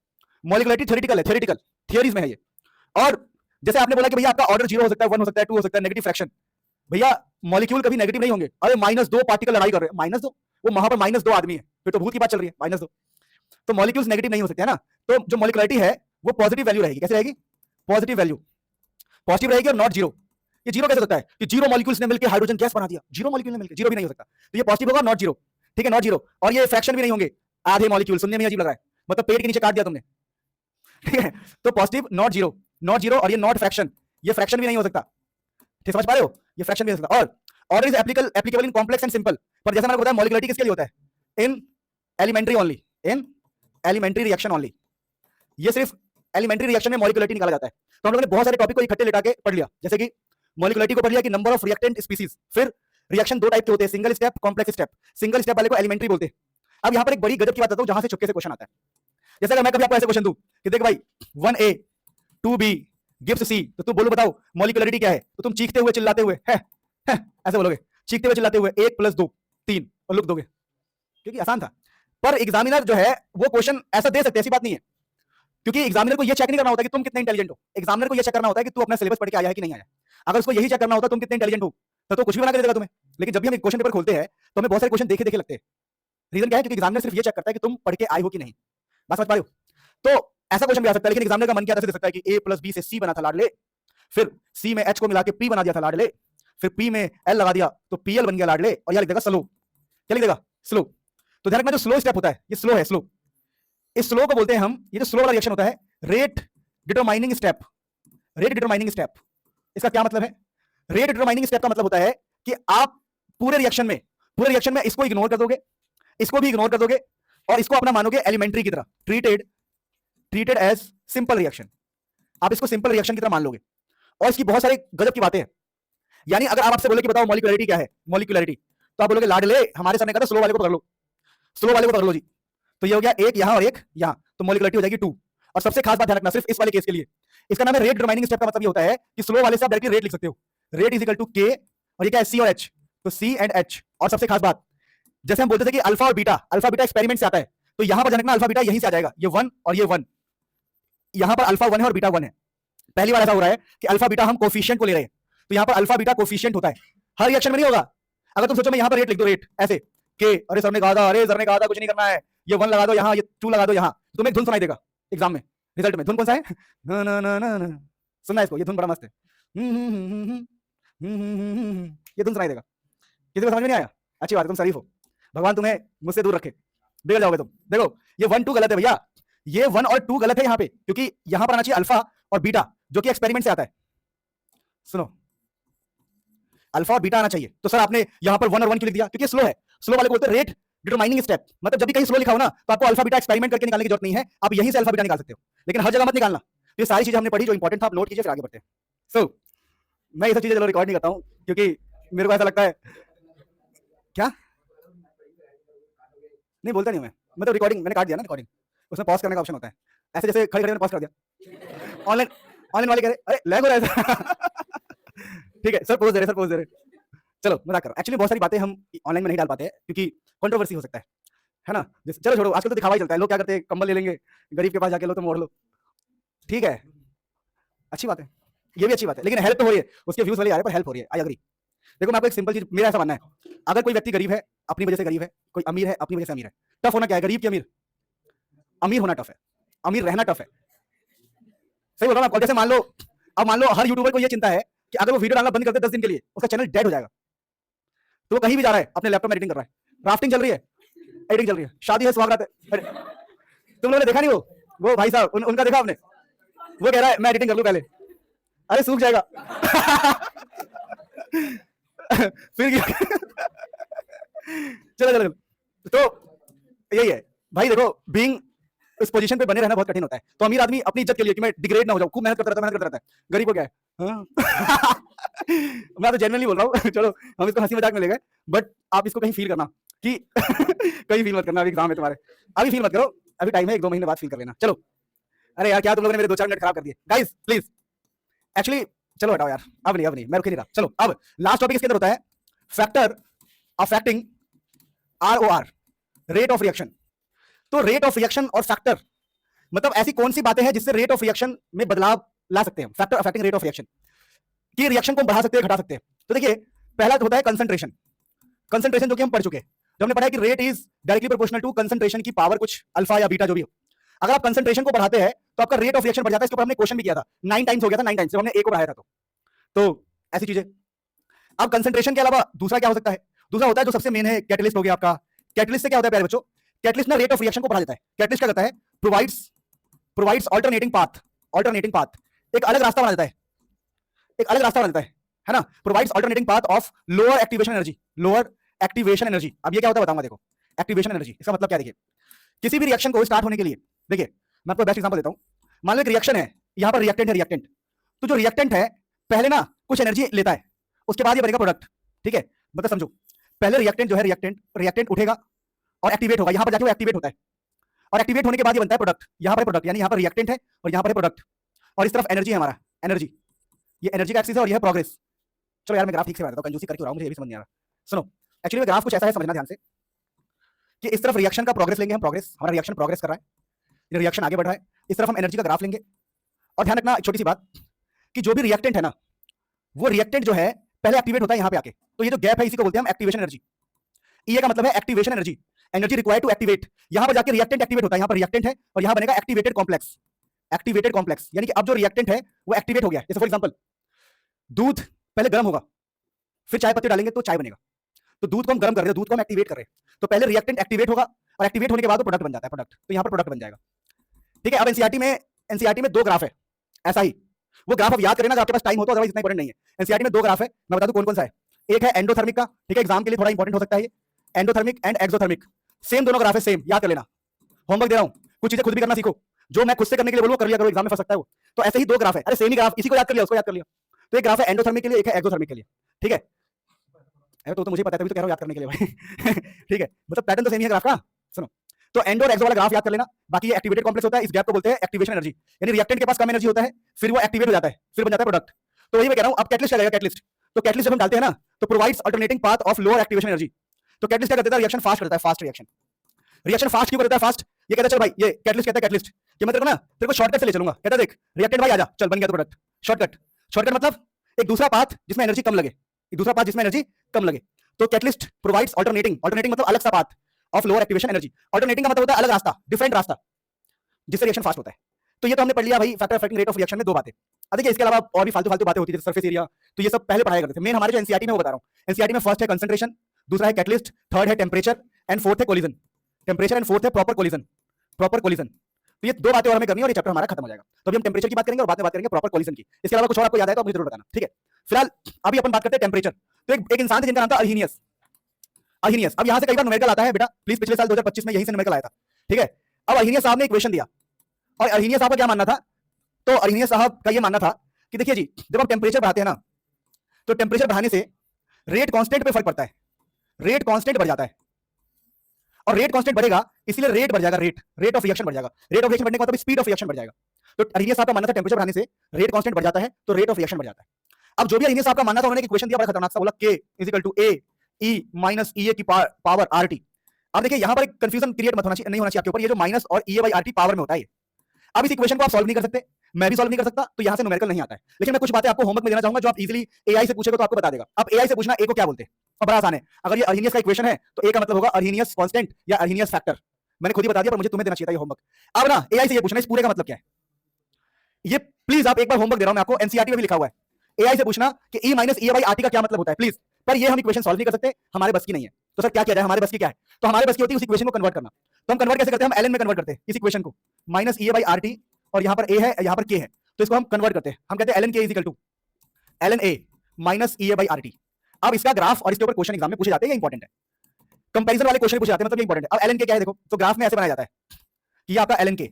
मॉलिक्युलरिटी थ्योरेटिकल है, थ्योरेटिकल थियरीज में है ये। और जैसे आपने बोला कि भैया आपका ऑर्डर 0 हो सकता है, 1 हो सकता है, 2 हो सकता है, नेगेटिव फ्रैक्शन, भैया मॉलिक्यूल कभी नेगेटिव नहीं होंगे। अरे -2 पार्टिकल लड़ाई कर रहे हैं, -2, वो वहां पर -2 आदमी है, फिर तो भूत की बात चल रही है, -2। तो मॉलिक्यूल्स नेगेटिव नहीं हो सकते है ना। तो जो मॉलिक्युलरिटी है वो पॉजिटिव वैल्यू रहेगी, कैसे रहेगी, पॉजिटिव वैल्यू, पॉजिटिव रहेगी और नॉट जीरो। ये जीरो कैसे होता है कि 0 मॉलिक्यूल्स ने मिलकर हाइड्रोजन गैस बना दिया, 0 मॉलिक्यूल ने मिलकर, जीरो भी नहीं हो सकता। तो ये पॉजिटिव होगा, नॉट जीरो, ठीक है, नॉट जीरो। और ये फ्रैक्शन भी नहीं होंगे, आधे मॉलिक्यूल, सुनने में अजीब लग रहा है, मतलब पेट के नीचे काट दिया तुमने, ठीक है। तो positive not zero, not zero, और ये नॉट फ्रैक्शन, ये फ्रैक्शन भी नहीं हो सकता, ठीक समझ पा रहे हो, ये फ्रैक्शन भी हो सकता। और order is applicable in complex and simple, पर जैसा मैंने बताया मॉलिक्युलरिटी किसके लिए होता है, in elementary only, in elementary reaction only. ये सिर्फ एलिमेंट्री रिएक्शन में मॉलिक्युलरिटी निकाला जाता है। तो हम लोगों ने बहुत सारे टॉपिक को इकट्ठे लेटा के पढ़ लिया, जैसे कि मॉलिक्युलरिटी को पढ़ लिया कि नंबर ऑफ रिएक्टेंट स्पीसीज, फिर रिएक्शन 2 टाइप के होते हैं, single step, complex step. Single step वाले को एलिमेंट्री बोलते हैं। अब यहाँ पर एक बड़ी गजब की बात बताता हूँ, जहां से चुपके से क्वेश्चन आता है। जैसे अगर मैं कभी आपको ऐसे क्वेश्चन दूं कि देख भाई 1A 2B गिव्स C, तो तुम बोलो बताओ मॉलिक्युलरिटी क्या है, तो तुम चीखते हुए चिल्लाते हुए है ऐसे बोलोगे, चीखते हुए चिल्लाते हुए 1 + 2 3 और लिख दोगे, क्योंकि आसान था। पर एग्जामिनर जो है वो क्वेश्चन ऐसा दे सकते, ऐसी बात नहीं है, क्योंकि एग्जामिनर को ये चेक नहीं करना होता कि तुम कितने इंटेलिजेंट हो, एग्जामिनर को ये चेक करना होता है कि तू अपना सिलेबस पढ़ के आया है कि नहीं आया। अगर उसको यही चेक करना होता तुम कितने इंटेलिजेंट हो, तो कुछ भी बना के दे देगा तुम्हें। लेकिन जब भी हम क्वेश्चन पेपर खोलते हैं तो हमें बहुत सारे क्वेश्चन देखे देखे लगते हैं। रीजन क्या है, क्योंकि एग्जामिनर सिर्फ ये चेक करता है कि तुम पढ़ के आए हो कि नहीं। बात समझ पा रहे हो। तो ऐसा क्वेश्चन भी आ सकता है, लेकिन एग्जामिनर का मन क्या दे सकता है कि A + B से C बना था लाडले, फिर C में H को मिला के P बना दिया था लाडले, फिर P में L लगा दिया तो PL बन गया लाडले, और यह लिख देगा स्लो। क्या लिख देगा, स्लो। तो ध्यान रखना, जो स्लो स्टेप होता है ये स्लो है, स्लो। इस स्लो को बोलते हैं हम, ये जो स्लो वाला रिएक्शन होता है, rate determining step, rate determining step. इसका क्या मतलब है, रेट डिटरमाइनिंग स्टेप का मतलब होता है कि आप पूरे रिएक्शन में इसको इग्नोर कर दोगे, इसको भी इग्नोर कर दोगे, और इसको अपना मानोगे एलिमेंट्री की तरह, ट्रीटेड एज सिंपल रिएक्शन। आप इसको सिंपल रिएक्शन की तरह मान लोगे। और इसकी बहुत सारी गजब की बातें हैं। यानी अगर आप आपसे बोले कि बताओ मॉलिक्युलरिटी क्या है, मॉलिक्युलरिटी, तो आप बोलोगे लाडले हमारे सर ने कहा था स्लो वाले को पकड़ लो, स्लो वाले को पकड़ लो जी। तो ये हो गया एक यहां और एक यहां, तो मॉलिक्युलरिटी हो जाएगी 2। और सबसे खास बात ध्यान रखना, सिर्फ इस वाले केस के लिए, इसका नाम है रेट डिटरमाइनिंग स्टेप। का मतलब ये होता है कि स्लो वाले से आप डायरेक्टली रेट लिख सकते हो, rate is equal to K, और ये क्या है C और H, तो C एंड H। और सबसे खास बात, जैसे हम बोलते थे कि अल्फा और बीटा, अल्फा बीटा एक्सपेरिमेंट से आता है, तो यहां पर रखना अल्फा बीटा यहीं से आ जाएगा, ये 1 और ये 1, यहां पर अल्फा 1 है और बीटा 1 है। पहली बार ऐसा हो रहा है कि अल्फा बीटा हम कोफिशिएंट को ले रहे हैं, तो यहां पर अल्फा बीटा कोफिशिएंट होता है, हर रिएक्शन में नहीं होगा। अगर तुम सोचो मैं यहां पर रेट लिख दो, रेट ऐसे K, अरे सर ने कहा था, अरे सर ने कहा था कुछ नहीं करना है, ये 1 लगा दो यहां, ये 2 लगा दो यहां, तुम्हें एक धुन सुनाई देगा एग्जाम में, रिजल्ट में। धुन कौन सा है, ना ना ना ना ना, सुनना है इसको, ये धुन बड़ा मस्त है, ये धुन सुनाई देगा। किसी को समझ में नहीं आया, अच्छी बात है, तुम शरीफ हो। भगवान तुम्हें मुझसे दूर रखे, बिगड़ जाओगे तुम। देखो ये 1 2 गलत है भैया, ये 1 और 2 गलत है यहाँ पे, क्योंकि यहाँ पर आना चाहिए अल्फा और बीटा, जो कि एक्सपेरिमेंट से आता है। सुनो, अल्फा और बीटा आना चाहिए। तो सर आपने यहाँ पर 1 और 1 क्यों लिख दिया? क्योंकि स्लो है। स्लो वाले को बोलते हैं रेट डिटरमाइनिंग स्टेप, मतलब जब भी कहीं स्लो लिखा हो ना तो आपको अल्फा बीटा एक्सपेरिमेंट करके निकालने की जरूरत नहीं है, आप यहीं से अल्फा बीटा निकाल सकते हो, लेकिन हर जगह मत निकालना। तो ये सारी चीजें हमने पढ़ी जो इंपॉर्टेंट था, आप नोट कीजिए, फिर आगे बढ़ते हैं। सो मैं ये सब चीजें चलो रिकॉर्ड नहीं करता हूँ, क्योंकि मेरे को ऐसा लगता है क्या नहीं बोलता नहीं मैं तो रिकॉर्डिंग मैंने काट दिया ना, रिकॉर्डिंग उसमें पॉज करने का ऑप्शन होता है, ऐसे जैसे खड़े खड़े मैंने पॉज कर दिया। ऑनलाइन ऑनलाइन वाले कह रहे अरे लैग हो रहा है ठीक है सर पोज दे रहे, सर पोज दे रहे। चलो मजाक करो, एक्चुअली बहुत सारी बातें हम ऑनलाइन में नहीं डाल पाते हैं क्योंकि कंट्रोवर्सी हो सकता है ना। चलो छोड़ो, आजकल तो दिखावा ही चलता है, लोग क्या करते हैं कंबल ले लेंगे, गरीब के पास जाके लो तो मोड़ लो, ठीक है अच्छी बात है, ये भी अच्छी बात है, लेकिन हेल्प तो हो रही है, उसके व्यूज वाले आ रहे हैं पर हेल्प हो रही है, आई अग्री। देखो मैं आपको एक सिंपल चीज, मेरा ऐसा मानना है, अगर कोई व्यक्ति गरीब है अपनी वजह से गरीब है, कोई अमीर है अपनी वजह से अमीर है, टफ होना क्या है? गरीब की अमीर, अमीर होना टफ है, अमीर रहना टफ है। सही बोल रहा हूं आपको। जैसे मान लो हर यूट्यूबर को ये चिंता है कि अगर वो वीडियो डालना बंद कर दे 10 दिन के लिए उसका चैनल डेड हो जाएगा, तो वो कहीं भी जा रहा है अपने लैपटॉप में एडिटिंग कर रहा है, राफ्टिंग चल रही है, एडिटिंग चल रही है, शादी है, स्वागत है, तुम लोगों ने देखा नहीं वो भाई साहब उनका देखा आपने? वो कह रहा है मैं एडिटिंग कर लूं पहले, अरे सूख जाएगा फिर चलो तो यही है भाई। देखो बीइंग इस पोजीशन पे बने रहना बहुत कठिन होता है, तो अमीर आदमी अपनी इज्जत के लिए कि मैं डिग्रेड ना हो जाऊं खूब मेहनत करता रहता है, गरीब को क्या है हाँ? मैं तो जेन्युइनली बोल रहा हूँ चलो हम इसको हंसी मजाक में ले गए, बट आप इसको कहीं फील करना कि कहीं फील मत करना, अभी एग्जाम है तुम्हारे, अभी फील मत करो, अभी टाइम है, 1 2 महीने बाद फील कर लेना। चलो अरे यार क्या तुम लोगों ने मेरे 2 4 मिनट खराब कर दिए गाइस प्लीज, एक्चुअली चलो हटाओ यार, अब नहीं मैं रुक ही नहीं रहा। चलो अब लास्ट टॉपिक इसके अंदर होता है factor affecting ROR, rate of reaction. तो रेट ऑफ रिएक्शन और फैक्टर मतलब ऐसी कौन सी बातें हैं जिससे रेट ऑफ रिएक्शन में बदलाव ला सकते हैं? Factor affecting rate of reaction कि रिएक्शन को बढ़ा सकते हैं घटा सकते हैं। तो देखिए पहला होता है कंसंट्रेशन, कंसंट्रेशन जो कि हम पढ़ चुके हैं, जो हमने पढ़ा है कि rate is directly proportional to concentration की पावर कुछ अल्फा या बीटा जो भी हो। अगर आप कंसंट्रेशन को बढ़ाते हैं तो आपका रेट ऑफ रिएक्शन बढ़ जाता है। इसके ऊपर हमने क्वेश्चन भी किया था, 9 टाइम्स हो गया था, 9 टाइम्स, जब हमने ए को बढ़ाया था तो ऐसी चीजें। अब कंसंट्रेशन के अलावा दूसरा क्या हो सकता है? दूसरा होता है जो सबसे मेन है, कैटलिस्ट हो गया आपका। कैटलिस्ट से क्या होता है प्यारे बच्चों? कैटलिस्ट ना रेट ऑफ रिएक्शन को बढ़ा देता है। कैटलिस्ट क्या करता है? प्रोवाइड्स अल्टरनेटिंग पाथ, एक अलग रास्ता बना देता है, एक अलग रास्ता बना देता है ना। Provides alternating path of lower activation energy. अब ये क्या होता है बताऊंगा। देखो एक्टिवेशन एनर्जी इसका मतलब क्या, देखिए किसी भी रिएक्शन को स्टार्ट होने के लिए, देखिए मैं आपको बेस्ट एग्जांपल देता हूं। मान लो एक रिएक्शन है, यहां पर रिएक्टेंट है, रिएक्टेंट, तो जो रिएक्टेंट है पहले ना कुछ एनर्जी लेता है, उसके बाद ये बनेगा प्रोडक्ट, ठीक है? मतलब समझो पहले रिएक्टेंट जो है, रिएक्टेंट उठेगा और एक्टिवेट होगा, यहां पर जाके वो एक्टिवेट होता है, और एक्टिवेट होने के बाद ये बनता है प्रोडक्ट। यहां पर प्रोडक्ट यानी यहां पर रिएक्टेंट है और यहां पर प्रोडक्ट, और इस तरफ एनर्जी है हमारा, एनर्जी, ये एनर्जी का एक्सिस है और ये है प्रोग्रेस। चलो यार मैं ग्राफ ठीक से बता देता हूं, कंजूसी करके हो रहा हूं, मुझे ये भी समझ नहीं आ रहा। सुनो एक्चुअली ग्राफ कुछ ऐसा है, समझना ध्यान से, कि इस तरफ रिएक्शन का प्रोग्रेस लेंगे हम, प्रोग्रेस, हमारा रिएक्शन प्रोग्रेस कर रहा है, रिएक्शन आगे बढ़ रहा है, इस तरफ हम एनर्जी का ग्राफ लेंगे। और ध्यान रखना एक छोटी सी बात, कि जो भी रिएक्टेंट है ना, वो रिएक्टेंट जो है पहले एक्टिवेट होता है यहां पे आके, तो ये जो गैप है इसी को बोलते हैं हम एक्टिवेशन एनर्जी। ये का मतलब है activation energy, energy required to activate. यहां पर जाके रिएक्टेंट एक्टिवेट होता है, यहां पर रिएक्टेंट है और यहां बनेगा एक्टिवेटेड कॉम्प्लेक्स, यानी कि अब जो रिएक्टेंट है वो एक्टिवेट हो गया। जैसे फॉर एग्जांपल दूध पहले गर्म होगा, फिर चाय पत्ती डालेंगे तो चाय बनेगा, तो दूध को हम गर्म कर रहे हैं, दूध को हम एक्टिवेट कर रहे हैं, तो पहले रिएक्टेंट एक्टिवेट होगा और एक्टिवेट होने के बाद वो प्रोडक्ट बन जाता है, प्रोडक्ट, तो यहां पर प्रोडक्ट बन जाएगा, ठीक है? अब एनसीईआरटी में 2 ग्राफ है, ऐसा ही वो ग्राफ आप याद करें ना, अगर आपके पास टाइम हो तो, अदरवाइज इतना इंपॉर्टेंट नहीं है। एनसीईआरटी में 2 ग्राफ है, मैं बता दूं कौन कौन सा है। एक है एंडोथर्मिक का, ठीक है, एग्जाम के लिए थोड़ा इंपॉर्टेंट हो सकता है ये, एंडोथर्मिक एंड एक्सोथर्मिक, सेम दोनों ग्राफ है, सेम, याद कर लेना। होमवर्क दे रहा हूं, कुछ चीजें खुद भी करना सीखो, जो मैं खुद से करने के लिए बोलूं कर लिया करो, एग्जाम में फंस सकता है वो। तो ऐसे ही 2 ग्राफ है, अरे सेम ही ग्राफ, इसी को याद कर लिया, उसको याद कर लिया। तो एक ग्राफ है एंडोथर्मिक के लिए, एक है एक्सोथर्मिक के लिए, ठीक है? तो मुझे पता है, तभी तो कह रहा हूं याद करने के लिए भाई ठीक है, मतलब पैटर्न तो सेम ही है ग्राफ का। सुनो, तो एंडो और एक्सो वाला ग्राफ याद कर लेना, बाकी ये एक्टिवेटेड कॉम्प्लेक्स होता है, इस गैप को बोलते हैं एक्टिवेशन एनर्जी, यानी रिएक्टेंट के पास कम एनर्जी होता है, फिर वो एक्टिवेट हो जाता है, फिर बन जाता है प्रोडक्ट। तो वही मैं कह रहा हूं, अब कैटलिस्ट आ जाएगा, कैटलिस्ट, तो कैटलिस्ट जब हम डालते हैं ना, तो provides alternating path of lower activation energy. तो कैटलिस्ट क्या करता है? रिएक्शन फास्ट करता है, फास्ट रिएक्शन फास्ट क्यों करता है? फास्ट ये कहता है चल भाई, ये कैटलिस्ट कहता है, कैटलिस्ट कि मैं तेरे को ना, तेरे को शॉर्टकट से ले चलूंगा, कहता है देख रिएक्टेंट भाई आजा, चल बन गया तो प्रोडक्ट। शॉर्टकट मतलब एक दूसरा पाथ जिसमें एनर्जी कम लगे, एक दूसरा पाथ जिसमें एनर्जी कम लगे। तो कैटलिस्ट प्रोवाइड्स अल्टरनेटिंग मतलब अलग सा path of lower activation energy. Alternating का मतलब होता है अलग रास्ता, डिफरेंट रास्ता, जिससे रिएक्शन फास्ट होता है। तो ये तो हमने पढ़ लिया भाई, factor affecting rate of reaction में 2 बातें। अब देखिए इसके अलावा और भी फालतू बातें होती है, सरफेस एरिया, तो ये सब पहले पढ़ाया करते थे। मेन हमारे जो एनसीईआरटी में वो बता रहा हूं, एनसीईआरटी में फर्स्ट है कंसंट्रेशन, दूसरा है कैटलिस्ट, थर्ड है टेम्परेचर एंड फोर्थ है कोलिजन, टेम्परेचर एंड फोर्थ है प्रॉपर कोलिजन, प्रॉपर कोलिजन। तो ये दो बातें और हमें करनी है और ये चैप्टर हमारा खत्म हो जाएगा। तो अभी हम टेम्परेचर की बात करेंगे और बाद में बात करेंगे प्रॉपर कोलिजन की। इसके अलावा कुछ और आपको याद आए तो मुझे जरूर बताना, ठीक है। फिलहाल अभी अपन बात करते हैं टेम्परेचर। तो एक इंसान थे जिनका नाम था अर्हीनियस, अर्हीनियस। अब यहां से कई बार न्यूमेरिकल आता है बेटा, प्लीज पिछले साल 2025 में यहीं से न्यूमेरिकल आया था, ठीक है। अब अर्हीनियस साहब ने इक्वेशन दिया और अर्हीनियस साहब का क्या मानना था, तो अर्हीनियस साहब का ये मानना था कि देखिए जी, जब हम टेम्परेचर बढ़ाते हैं ना, तो टेम्परेचर बढ़ाने से रेट कांस्टेंट पे फर्क पड़ता है, रेट कांस्टेंट बढ़ जाता है और रेट कांस्टेंट बढ़ेगा इसलिए रेट बढ़ जाएगा, रेट ऑफ रिएक्शन बढ़ जाएगा। रेट ऑफ रिएक्शन बढ़ने का मतलब स्पीड ऑफ रिएक्शन बढ़ जाएगा। तो अर्हीनियस साहब का मानना था टेम्परेचर बढ़ाने से रेट कांस्टेंट बढ़ जाता है तो रेट ऑफ रिएक्शन बढ़ जाता है। अब जो भी अर्हीनियस साहब का मानना था, उन्होंने एक इक्वेशन दिया बड़ा खतरनाक सा, बोला K = A E - EA की पावर RT। अब देखिए यहां पर एक कंफ्यूजन क्रिएट मत होना चाहिए, नहीं होना चाहिए आपके ऊपर, ये जो माइनस और EA/RT पावर में होता है। अब इस इक्वेशन को आप सॉल्व नहीं कर सकते, मैं भी सॉल्व नहीं कर सकता, तो यहां से न्यूमेरिकल नहीं आता है। लेकिन मैं कुछ बातें आपको होमवर्क में देना चाहूंगा जो आप इजीली एआई से पूछेगा तो आपको बता देगा। अब एआई से पूछना ए को क्या बोलते हैं, और बड़ा आसान है। अगर ये अर्हीनियस का इक्वेशन है तो ए का मतलब होगा अर्हीनियस कांस्टेंट या अर्हीनियस फैक्टर। मैंने खुद ही बता दिया पर मुझे तुम्हें देना चाहिए था ये होमवर्क। अब ना एआई से ये पूछना इस पूरे का मतलब क्या है, ये प्लीज आप एक बार होमवर्क दे रहा हूं मैं आपको, एनसीईआरटी में भी लिखा हुआ है। एआई से पूछना कि E - EA/RT का क्या मतलब होता है प्लीज, पर ये हम इक्वेशन सॉल्व नहीं कर सकते, हमारे बस की नहीं है। तो सर क्या किया जाए, हमारे बस की क्या है, तो हमारे बस की होती है उस इक्वेशन को कन्वर्ट करना। तो हम कन्वर्ट कैसे करते हैं, हम ln में कन्वर्ट करते हैं इस इक्वेशन को, -EA/RT और यहां पर a है यहां पर k है, तो इसको हम कन्वर्ट करते हैं, हम कहते हैं ln k = ln a - EA/RT। अब इसका ग्राफ, और इसके ऊपर क्वेश्चन एग्जाम में पूछे जाते हैं, ये इंपॉर्टेंट है, कंपैरिजन वाले क्वेश्चन पूछे जाते हैं, मतलब ये इंपॉर्टेंट है। अब ln k क्या है देखो, तो ग्राफ में ऐसे बनाया जाता है कि ये आपका ln k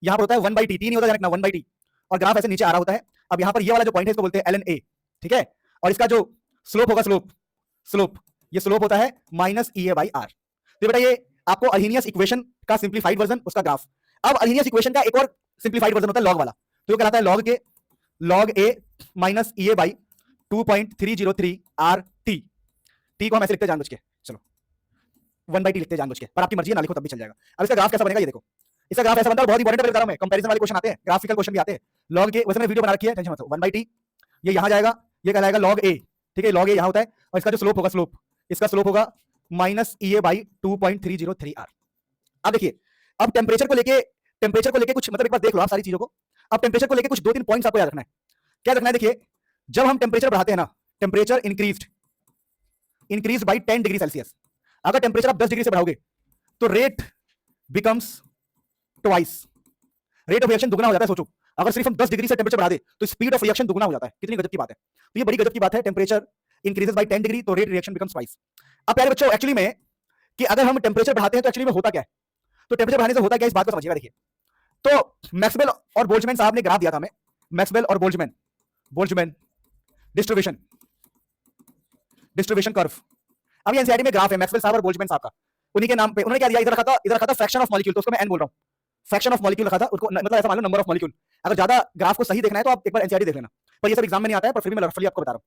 यहां पर होता है 1/t, t नहीं होता ना 1/t, और ग्राफ ऐसे नीचे आ रहा होता है। अब यहां पर ये वाला जो पॉइंट है इसको बोलते हैं ln a, ठीक है, और इसका जो स्लोप होगा, स्लोप ये स्लोप होता है -EA/R। तो बेटा ये आपको अर्हीनियस इक्वेशन का सिंपलीफाइड वर्जन, उसका ग्राफ। अब अर्हीनियस इक्वेशन का एक और सिंपलीफाइड वर्जन होता है लॉग वाला, तो ये कहलाता है log a - EA/2.303 RT। t को हम ऐसे लिखते हैं जानबूझ के, चलो 1/t लिखते हैं जानबूझ के, पर आपकी मर्जी है ना लिखो तब भी चल जाएगा। अब इसका ग्राफ कैसा बनेगा ये देखो, इसका ग्राफ ऐसा बनता है, बहुत इंपॉर्टेंट है, बता रहा हूं मैं, कंपैरिजन वाले क्वेश्चन आते हैं, ग्राफिकल क्वेश्चन भी आते हैं। लॉग के वैसे मैंने वीडियो बना रखी है, टेंशन मत लो। 1/t ये यहां जाएगा, ये कहलाएगा log a, ठीक है, log a यहां होता है, और इसका जो स्लोप होगा, इसका स्लोप होगा -EA/2.303 R। अब देखिए, अब टेम्परेचर को लेके कुछ, मतलब एक बार देख लो आप सारी चीजों को। अब टेम्परेचर को लेके कुछ 2-3 पॉइंट्स आपको याद रखना है। क्या रखना है, देखिए जब हम टेम्परेचर बढ़ाते हैं ना, temperature increase by 10 degree Celsius. अगर टेम्परेचर आप 10 डिग्री से बढ़ाओगे तो rate becomes twice, rate of reaction दुगना हो जाता है। सोचो अगर सिर्फ हम 10 डिग्री से टेम्परेचर बढ़ा दे तो स्पीड ऑफ रिएक्शन दुगना हो जाता है, कितनी गजब की बात है। तो ये बड़ी गजब की बात है, टेम्परेचर इंक्रीजेस बाय 10 डिग्री तो रेट रिएक्शन बिकम्स ट्वाइस। अब प्यारे बच्चों, एक्चुअली में कि अगर हम टेम्परेचर बढ़ाते हैं तो एक्चुअली में होता क्या है, तो टेम्परेचर बढ़ाने से होता क्या है इस बात को समझिएगा। देखिए तो मैक्सवेल और बोल्ट्जमैन साहब ने ग्राफ दिया था हमें, मैक्सवेल और बोल्ट्जमैन डिस्ट्रीब्यूशन कर्व। अब ये एनसीईआरटी में ग्राफ है मैक्सवेल साहब और बोल्ट्जमैन साहब का, उन्हीं के नाम पे उन्होंने क्या दिया, इधर रखा था फ्रैक्शन ऑफ मॉलिक्यूल, तो उसको मैं एन बोल रहा हूं, फ्रैक्शन ऑफ मॉलिक्यूल रखा था, उसको मतलब ऐसा मान लो नंबर ऑफ मॉलिक्यूल। अगर ज्यादा ग्राफ को सही देखना है तो आप एक बार एनसीईआरटी देख लेना, पर ये सब एग्जाम में नहीं आता है, पर फिर भी मैं रफली आपको बता रहा हूं।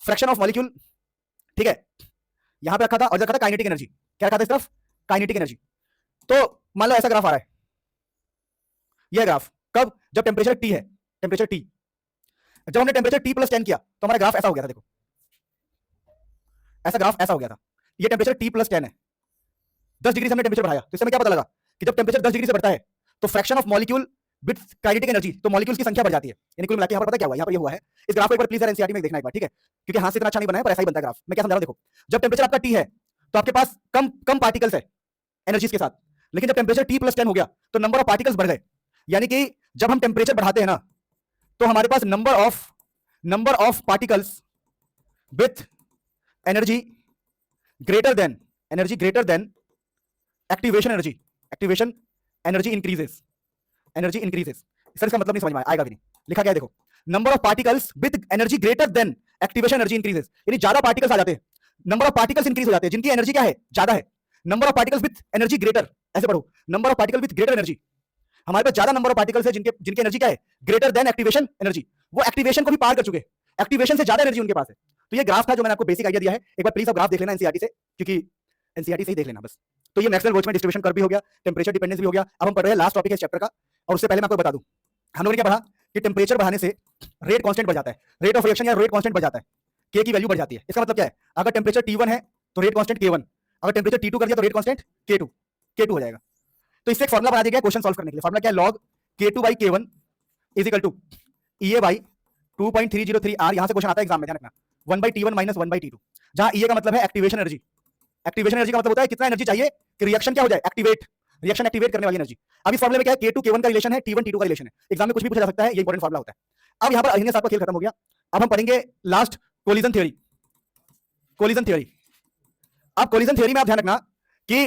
फ्रैक्शन ऑफ मॉलिक्यूल, ठीक है, यहां पे रखा था, और रखा था काइनेटिक एनर्जी, क्या रखा था इस तरफ, काइनेटिक एनर्जी। तो मान लो ऐसा ग्राफ आ रहा है, यह ग्राफ कब, जब टेम्परेचर T है, टेम्परेचर T, जब हमने टेम्परेचर T+10 किया तो हमारा ग्राफ ऐसा हो गया था, देखो ऐसा ग्राफ ऐसा हो गया था। ये टेम्परेचर T+10 है, 10 डिग्री से हमने टेम्परेचर बढ़ाया, तो इससे हमें क्या पता लगा कि जब टेम्परेचर 10 डिग्री से बढ़ता है तो fraction of molecule with kinetic energy, तो मॉलिक्यूल्स की संख्या बढ़ जाती है। यानी कुल मिलाकर यहां पर पता क्या हुआ, यहां पर ये हुआ है। इस ग्राफ को एक बार प्लीज एनसीईआरटी में देखना एक बार, ठीक है, क्योंकि हाथ से इतना अच्छा नहीं बनाया पर ऐसा ही बनता है ग्राफ। मैं क्या समझा रहा हूं, देखो जब टेम्परेचर आपका T है तो आपके पास कम पार्टिकल्स है एनर्जीज के साथ, लेकिन जब टेम्परेचर T+10 हो गया तो नंबर ऑफ पार्टिकल्स बढ़ गए। यानी कि जब हम टेम्परेचर बढ़ाते हैं ना तो हमारे पास number of particles with energy greater than activation energy increases, sir इसका मतलब नहीं समझ में आएगा भी नहीं, लिखा क्या है देखो, number of particles with energy greater than activation energy increases, यानी ज्यादा पार्टिकल्स आ जाते हैं, नंबर ऑफ पार्टिकल्स इंक्रीज हो जाते हैं जिनकी एनर्जी क्या है, ज्यादा है। Number of particles with energy greater, ऐसे पढ़ो, number of particle with greater energy, हमारे पास ज्यादा नंबर ऑफ पार्टिकल्स है जिनकी एनर्जी क्या है, ग्रेटर देन एक्टिवेशन एनर्जी, वो एक्टिवेशन को भी पार कर चुके, एक्टिवेशन से ज्यादा एनर्जी उनके पास है। तो ये ग्राफ था जो मैंने आपको बेसिक आइडिया दिया है, एक बार प्लीज आप ग्राफ देख लेना एनसीईआरटी से, क्योंकि एनसीईआरटी से ही देख लेना बस। तो ये मैक्सवेल बोल्ट्जमैन डिस्ट्रीब्यूशन कर्व भी हो गया, टेम्परेचर डिपेंडेंस भी हो गया। अब हम पढ़ रहे हैं लास्ट टॉपिक है इस चैप्टर का, और उससे पहले मैं आपको बता दूं, हम लोगों ने क्या पढ़ा कि टेम्परेचर बढ़ाने से रेट कांस्टेंट बढ़ जाता है, रेट ऑफ रिएक्शन या रेट कांस्टेंट बढ़ जाता है, के की वैल्यू बढ़ जाती है। इसका मतलब क्या है, अगर टेम्परेचर T1 है तो रेट कांस्टेंट K1, अगर टेम्परेचर T2 कर दिया तो रेट कांस्टेंट K2 हो जाएगा। तो इससे एक फॉर्मुला बना दिया गया क्वेश्चन सॉल्व करने के लिए, फॉर्मुला क्या है, log K2/K1 = EA/2.303 R। यहां से क्वेश्चन आता है एग्जाम में, ध्यान रखना, 1/T1 - 1/T2, जहां EA का मतलब है एक्टिवेशन एनर्जी एक्टिवेशन एनर्जी का मतलब होता है कितना एनर्जी चाहिए कि रिएक्शन क्या हो जाए, एक्टिवेट, रिएक्शन एक्टिवेट करने वाली एनर्जी। अब इस फॉर्मूले में क्या है, K2 K1 का रिलेशन है, T1 T2 का रिलेशन है। एग्जाम में कुछ भी पूछा जा सकता है, ये इंपॉर्टेंट फॉर्मूला होता है। अब यहां पर अहिन्य साहब का खेल खत्म हो गया। अब हम पढ़ेंगे last collision theory. Collision theory, अब कोलिजन थ्योरी में आप ध्यान रखना कि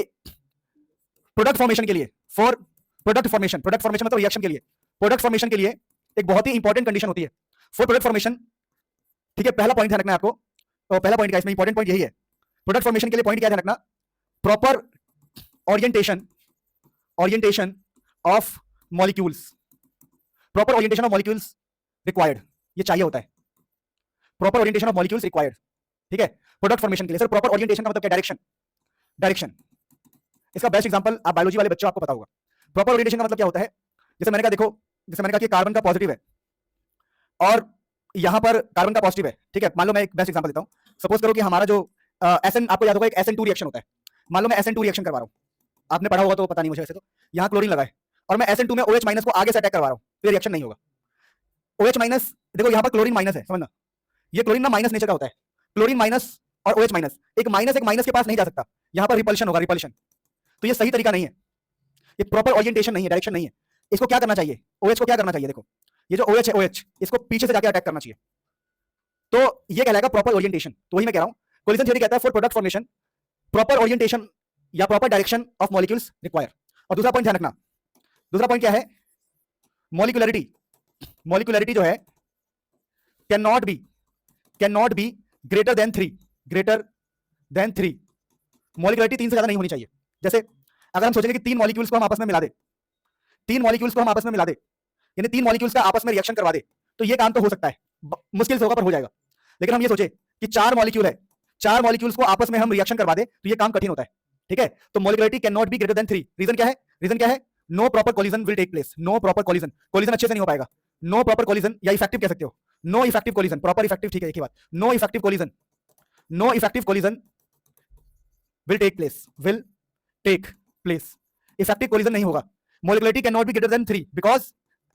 प्रोडक्ट फॉर्मेशन के लिए, for product formation, product formation मतलब रिएक्शन के लिए, प्रोडक्ट फॉर्मेशन के लिए एक बहुत ही इंपॉर्टेंट कंडीशन होती है फॉर प्रोडक्ट फॉर्मेशन। ठीक है, पहला पॉइंट ध्यान रखना है आपको, तो पहला पॉइंट का इसमें इंपॉर्टेंट पॉइंट यही है, प्रोडक्ट फॉर्मेशन के लिए पॉइंट क्या ध्यान रखना, proper orientation, orientation of molecules, proper orientation of molecules required, ये चाहिए होता है, proper orientation of molecules required. ठीक है, प्रोडक्ट फॉर्मेशन के लिए। सर प्रॉपर ओरिएंटेशन का मतलब क्या, डायरेक्शन, डायरेक्शन। इसका बेस्ट एग्जांपल आप बायोलॉजी वाले बच्चों, आपको पता होगा प्रॉपर ओरिएंटेशन का मतलब क्या होता है। जैसे मैंने कहा, देखो जैसे मैंने कहा कि कार्बन का पॉजिटिव है और यहां पर कार्बन का पॉजिटिव है। ठीक है, मान लो मैं एक बेस्ट एग्जांपल देता हूं, सपोज करो कि हमारा जो SN, आपको याद होगा एक SN2 रिएक्शन होता है। मान लो मैं SN2 रिएक्शन करवा रहा हूं, आपने पढ़ा होगा तो पता नहीं मुझे, वैसे तो यहां क्लोरीन लगा है और मैं SN2 में OH माइनस को आगे से अटैक करवा रहा हूं, तो ये रिएक्शन नहीं होगा। OH माइनस, देखो यहां पर क्लोरीन माइनस है, समझना, ये क्लोरीन ना माइनस नेचर का होता है, क्लोरीन माइनस और OH माइनस, एक माइनस के पास नहीं जा सकता, यहां पर रिपल्शन होगा, रिपल्शन। तो ये सही तरीका नहीं है, ये प्रॉपर ओरिएंटेशन नहीं है, डायरेक्शन नहीं है। इसको क्या करना चाहिए, OH को क्या करना चाहिए, देखो ये जो OH है, OH इसको पीछे से जाके अटैक करना चाहिए, तो ये कहलाएगा प्रॉपर ओरिएंटेशन। तो वही मैं कह रहा हूं, कोलिजन थ्योरी कहता है for product formation proper orientation या proper direction of molecules require. और दूसरा पॉइंट ध्यान रखना, दूसरा पॉइंट क्या है, मॉलिक्यूलरिटी, मॉलिक्यूलरिटी जो है can not be greater than 3, greater than 3, molecularity 3 से ज्यादा नहीं होनी चाहिए। जैसे अगर हम सोचेंगे कि 3 मॉलिक्यूल्स को हम आपस में मिला दे, 3 मॉलिक्यूल्स को हम आपस में मिला दे, यानी 3 मॉलिक्यूल्स का आपस में रिएक्शन करवा दे, तो ये काम तो हो सकता है, मुश्किल से होगा पर हो जाएगा। लेकिन हम ये सोचे कि 4 मॉलिक्यूल है, 4 मॉलिक्यूल्स को आपस में हम रिएक्शन करवा दे, तो ये काम कठिन होता है। ठीक है, तो molecularity can not be greater than 3। Reason क्या है, रीजन क्या है, no proper collision will take place, no proper collision, collision अच्छे से नहीं हो पाएगा, नो प्रॉपर कोलिजन या इफेक्टिव कह सकते हो, no effective collision, proper effective ठीक है एक ही बात, no effective collision, no effective collision will take place, will take place, effective collision नहीं होगा। Molecularity can not be greater than 3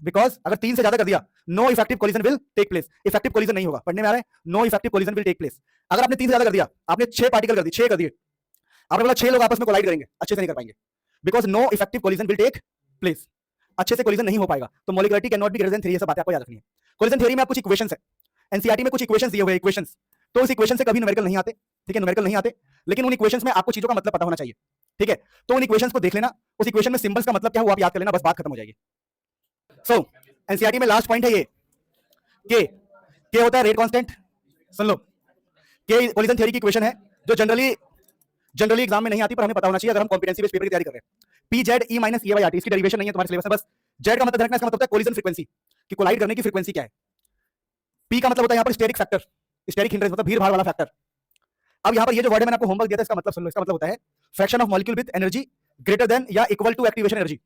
because अगर 3 से ज्यादा कर दिया, no effective collision will take place, effective collision नहीं होगा, पढ़ने में आ रहा है, no effective collision will take place. अगर आपने 3 से ज्यादा कर दिया, आपने 6 पार्टिकल कर दिए, 6 कर दिए, आपने बोला 6 लोग आपस में कोलाइड करेंगे, अच्छे से नहीं कर पाएंगे, because no effective collision will take place, अच्छे से कोलिजन नहीं हो पाएगा। तो molecularity can not be greater than 3, ये सब बातें आपको याद रखनी है। कोलिजन थ्योरी में आप कुछ इक्वेशंस है, एनसीईआरटी में कुछ इक्वेशंस दिए हुए हैं, इक्वेशंस, तो उस इक्वेशन से कभी न्यूमेरिकल नहीं आते। ठीक है, न्यूमेरिकल नहीं आते, लेकिन उन इक्वेशंस में आपको चीजों का मतलब पता होना चाहिए। ठीक है, तो उन इक्वेशंस को देख लेना, उस इक्वेशन में सिंबल्स का मतलब क्या है वो आप याद कर लेना, बस बात खत्म हो जाएगी। सो एनसीईआरटी में लास्ट पॉइंट है ये, के होता है रेट कांस्टेंट। सुन लो, के कोलिजन थ्योरी की इक्वेशन है जो जनरली एग्जाम में नहीं आती, पर हमें पता होना चाहिए अगर हम कॉम्पिटेंसी बेस्ड पेपर की तैयारी कर रहे हैं। P Z E minus A by R T, इसकी डेरिवेशन नहीं है तुम्हारे सिलेबस में, बस जेड का मतलब रखना, इसका मतलब होता है कोलिजन फ्रीक्वेंसी, कि कोलाइड करने की फ्रीक्वेंसी क्या है। पी का मतलब होता है यहाँ पर स्टेरिक फैक्टर, स्टेरिक हिंड्रेंस मतलब भीड़ भाड़ वाला फैक्टर। अब यहाँ पर ये जो वर्ड है मैंने आपको होमवर्क दिया था, इसका मतलब सुन लो, इसका मतलब होता है fraction of molecule with energy greater then या इक्वल टू एक्टिवेशन एनर्जी।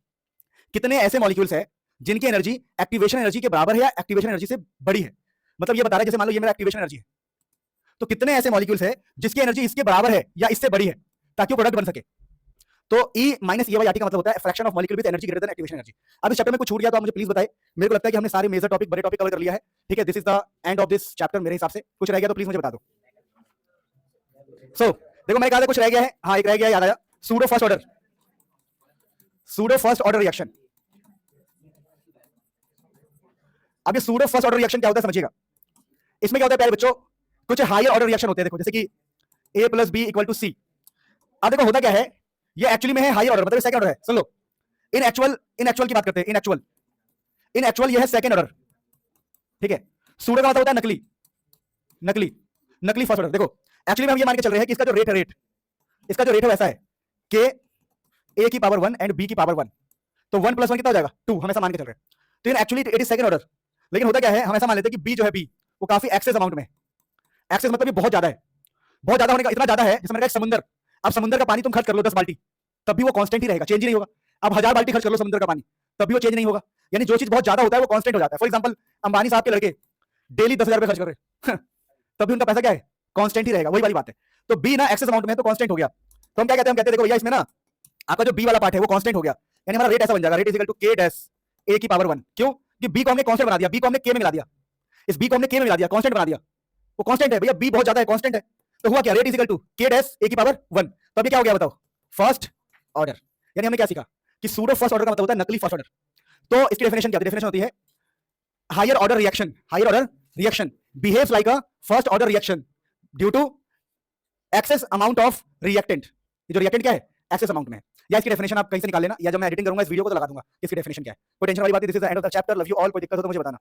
कितने ऐसे मॉलिक्यूल्स है जिनकी एनर्जी एक्टिवेशन एनर्जी के बराबर है या एक्टिवेशन एनर्जी से बड़ी है। मतलब ये बता रहा है, जैसे मान लो ये मेरा एक्टिवेशन एनर्जी है, तो कितने ऐसे मॉलिक्यूल्स है जिसकी एनर्जी इसके बराबर है या इससे बड़ी है ताकि वो प्रोडक्ट बन सके। तो E minus E by R T का मतलब होता है fraction of molecule with energy greater than activation energy. अब इस चैप्टर में कुछ छूट गया तो आप मुझे प्लीज बताइए, मेरे को लगता है कि हमने सारे मेजर टॉपिक, बड़े टॉपिक कवर कर लिया है। ठीक है, this is the end of this chapter मेरे हिसाब से। कुछ रह गया तो प्लीज मुझे बता दो। देखो मैंने कहा था कुछ रह गया है, हाँ एक रह गया, याद आया, pseudo first order, pseudo first order reaction. अब ये सूडो फर्स्ट ऑर्डर रिएक्शन क्या होता है समझिएगा। इसमें क्या होता है प्यारे बच्चों, कुछ हायर ऑर्डर रिएक्शन होते हैं, देखो जैसे कि A + B = C। अब देखो होता क्या है, ये एक्चुअली में है हायर ऑर्डर, मतलब सेकंड ऑर्डर है। सुन लो, इन एक्चुअल की बात करते हैं, इन एक्चुअल ये है सेकंड ऑर्डर। ठीक है, सूडो का मतलब होता है नकली, नकली फर्स्ट ऑर्डर। देखो एक्चुअली में हम ये मान के चल रहे हैं कि इसका जो रेट है, इसका जो रेट है वैसा है कि A की पावर 1 एंड B की पावर 1, तो 1 + 1 कितना हो जाएगा 2, हम ऐसा मान के चल रहे हैं। तो in actually it is second order, लेकिन होता क्या है, हम ऐसा मान लेते हैं कि B जो है, B वो काफी एक्सेस अमाउंट में, एक्सेस मतलब ये बहुत ज्यादा है, बहुत ज्यादा होने का, इतना ज्यादा है जैसे मैंने कहा समुद्र। अब समुद्र का पानी तुम खर्च कर लो 10 बाल्टी, तब भी वो कांस्टेंट ही रहेगा, चेंज ही नहीं होगा। अब 1000 बाल्टी खर्च कर लो समुद्र का पानी, तब भी वो चेंज नहीं होगा। यानी जो चीज बहुत ज्यादा होता है वो कांस्टेंट हो जाता है। फॉर एग्जांपल अंबानी साहब के लड़के डेली 10,000 रुपए खर्च कर रहे हैं तब भी उनका पैसा क्या है, कांस्टेंट ही रहेगा, वही वाली बात है। तो बी ना एक्सेस अमाउंट में तो कांस्टेंट हो गया, तो हम क्या कहते हैं, हम कहते हैं देखो भैया इसमें ना आपका जो बी वाला पार्ट है वो कांस्टेंट हो गया, यानी हमारा रेट ऐसा बन जाएगा, rate is equal to K dash A की पावर 1। क्यों कि बी को हमने कांस्टेंट बना दिया, बी को हमने K में मिला दिया, इस बी को हमने K में मिला दिया, कांस्टेंट बना दिया, वो कांस्टेंट है भैया, बी बहुत ज्यादा है, कांस्टेंट है। तो हुआ क्या, रेट इज इक्वल टू के डैश ए की पावर 1। तो अब ये क्या हो गया बताओ, फर्स्ट ऑर्डर। यानी हमने क्या सीखा कि सूडो फर्स्ट ऑर्डर का मतलब होता है नकली फर्स्ट ऑर्डर। तो इसकी डेफिनेशन क्या होती है, डेफिनेशन होती है higher order reaction behaves like a first order reaction due to excess amount of reactant. ये जो रिएक्टेंट क्या है, एक्सेस अमाउंट में है। या इसकी डेफिनेशन आप कहीं से निकाल लेना, या जब मैं एडिटिंग करूंगा इस वीडियो को तो लगा दूंगा इसकी डेफिनेशन क्या है। कोई टेंशन वाली बात नहीं, this is the end of the chapter, love you all. कोई दिक्कत हो तो मुझे बताना।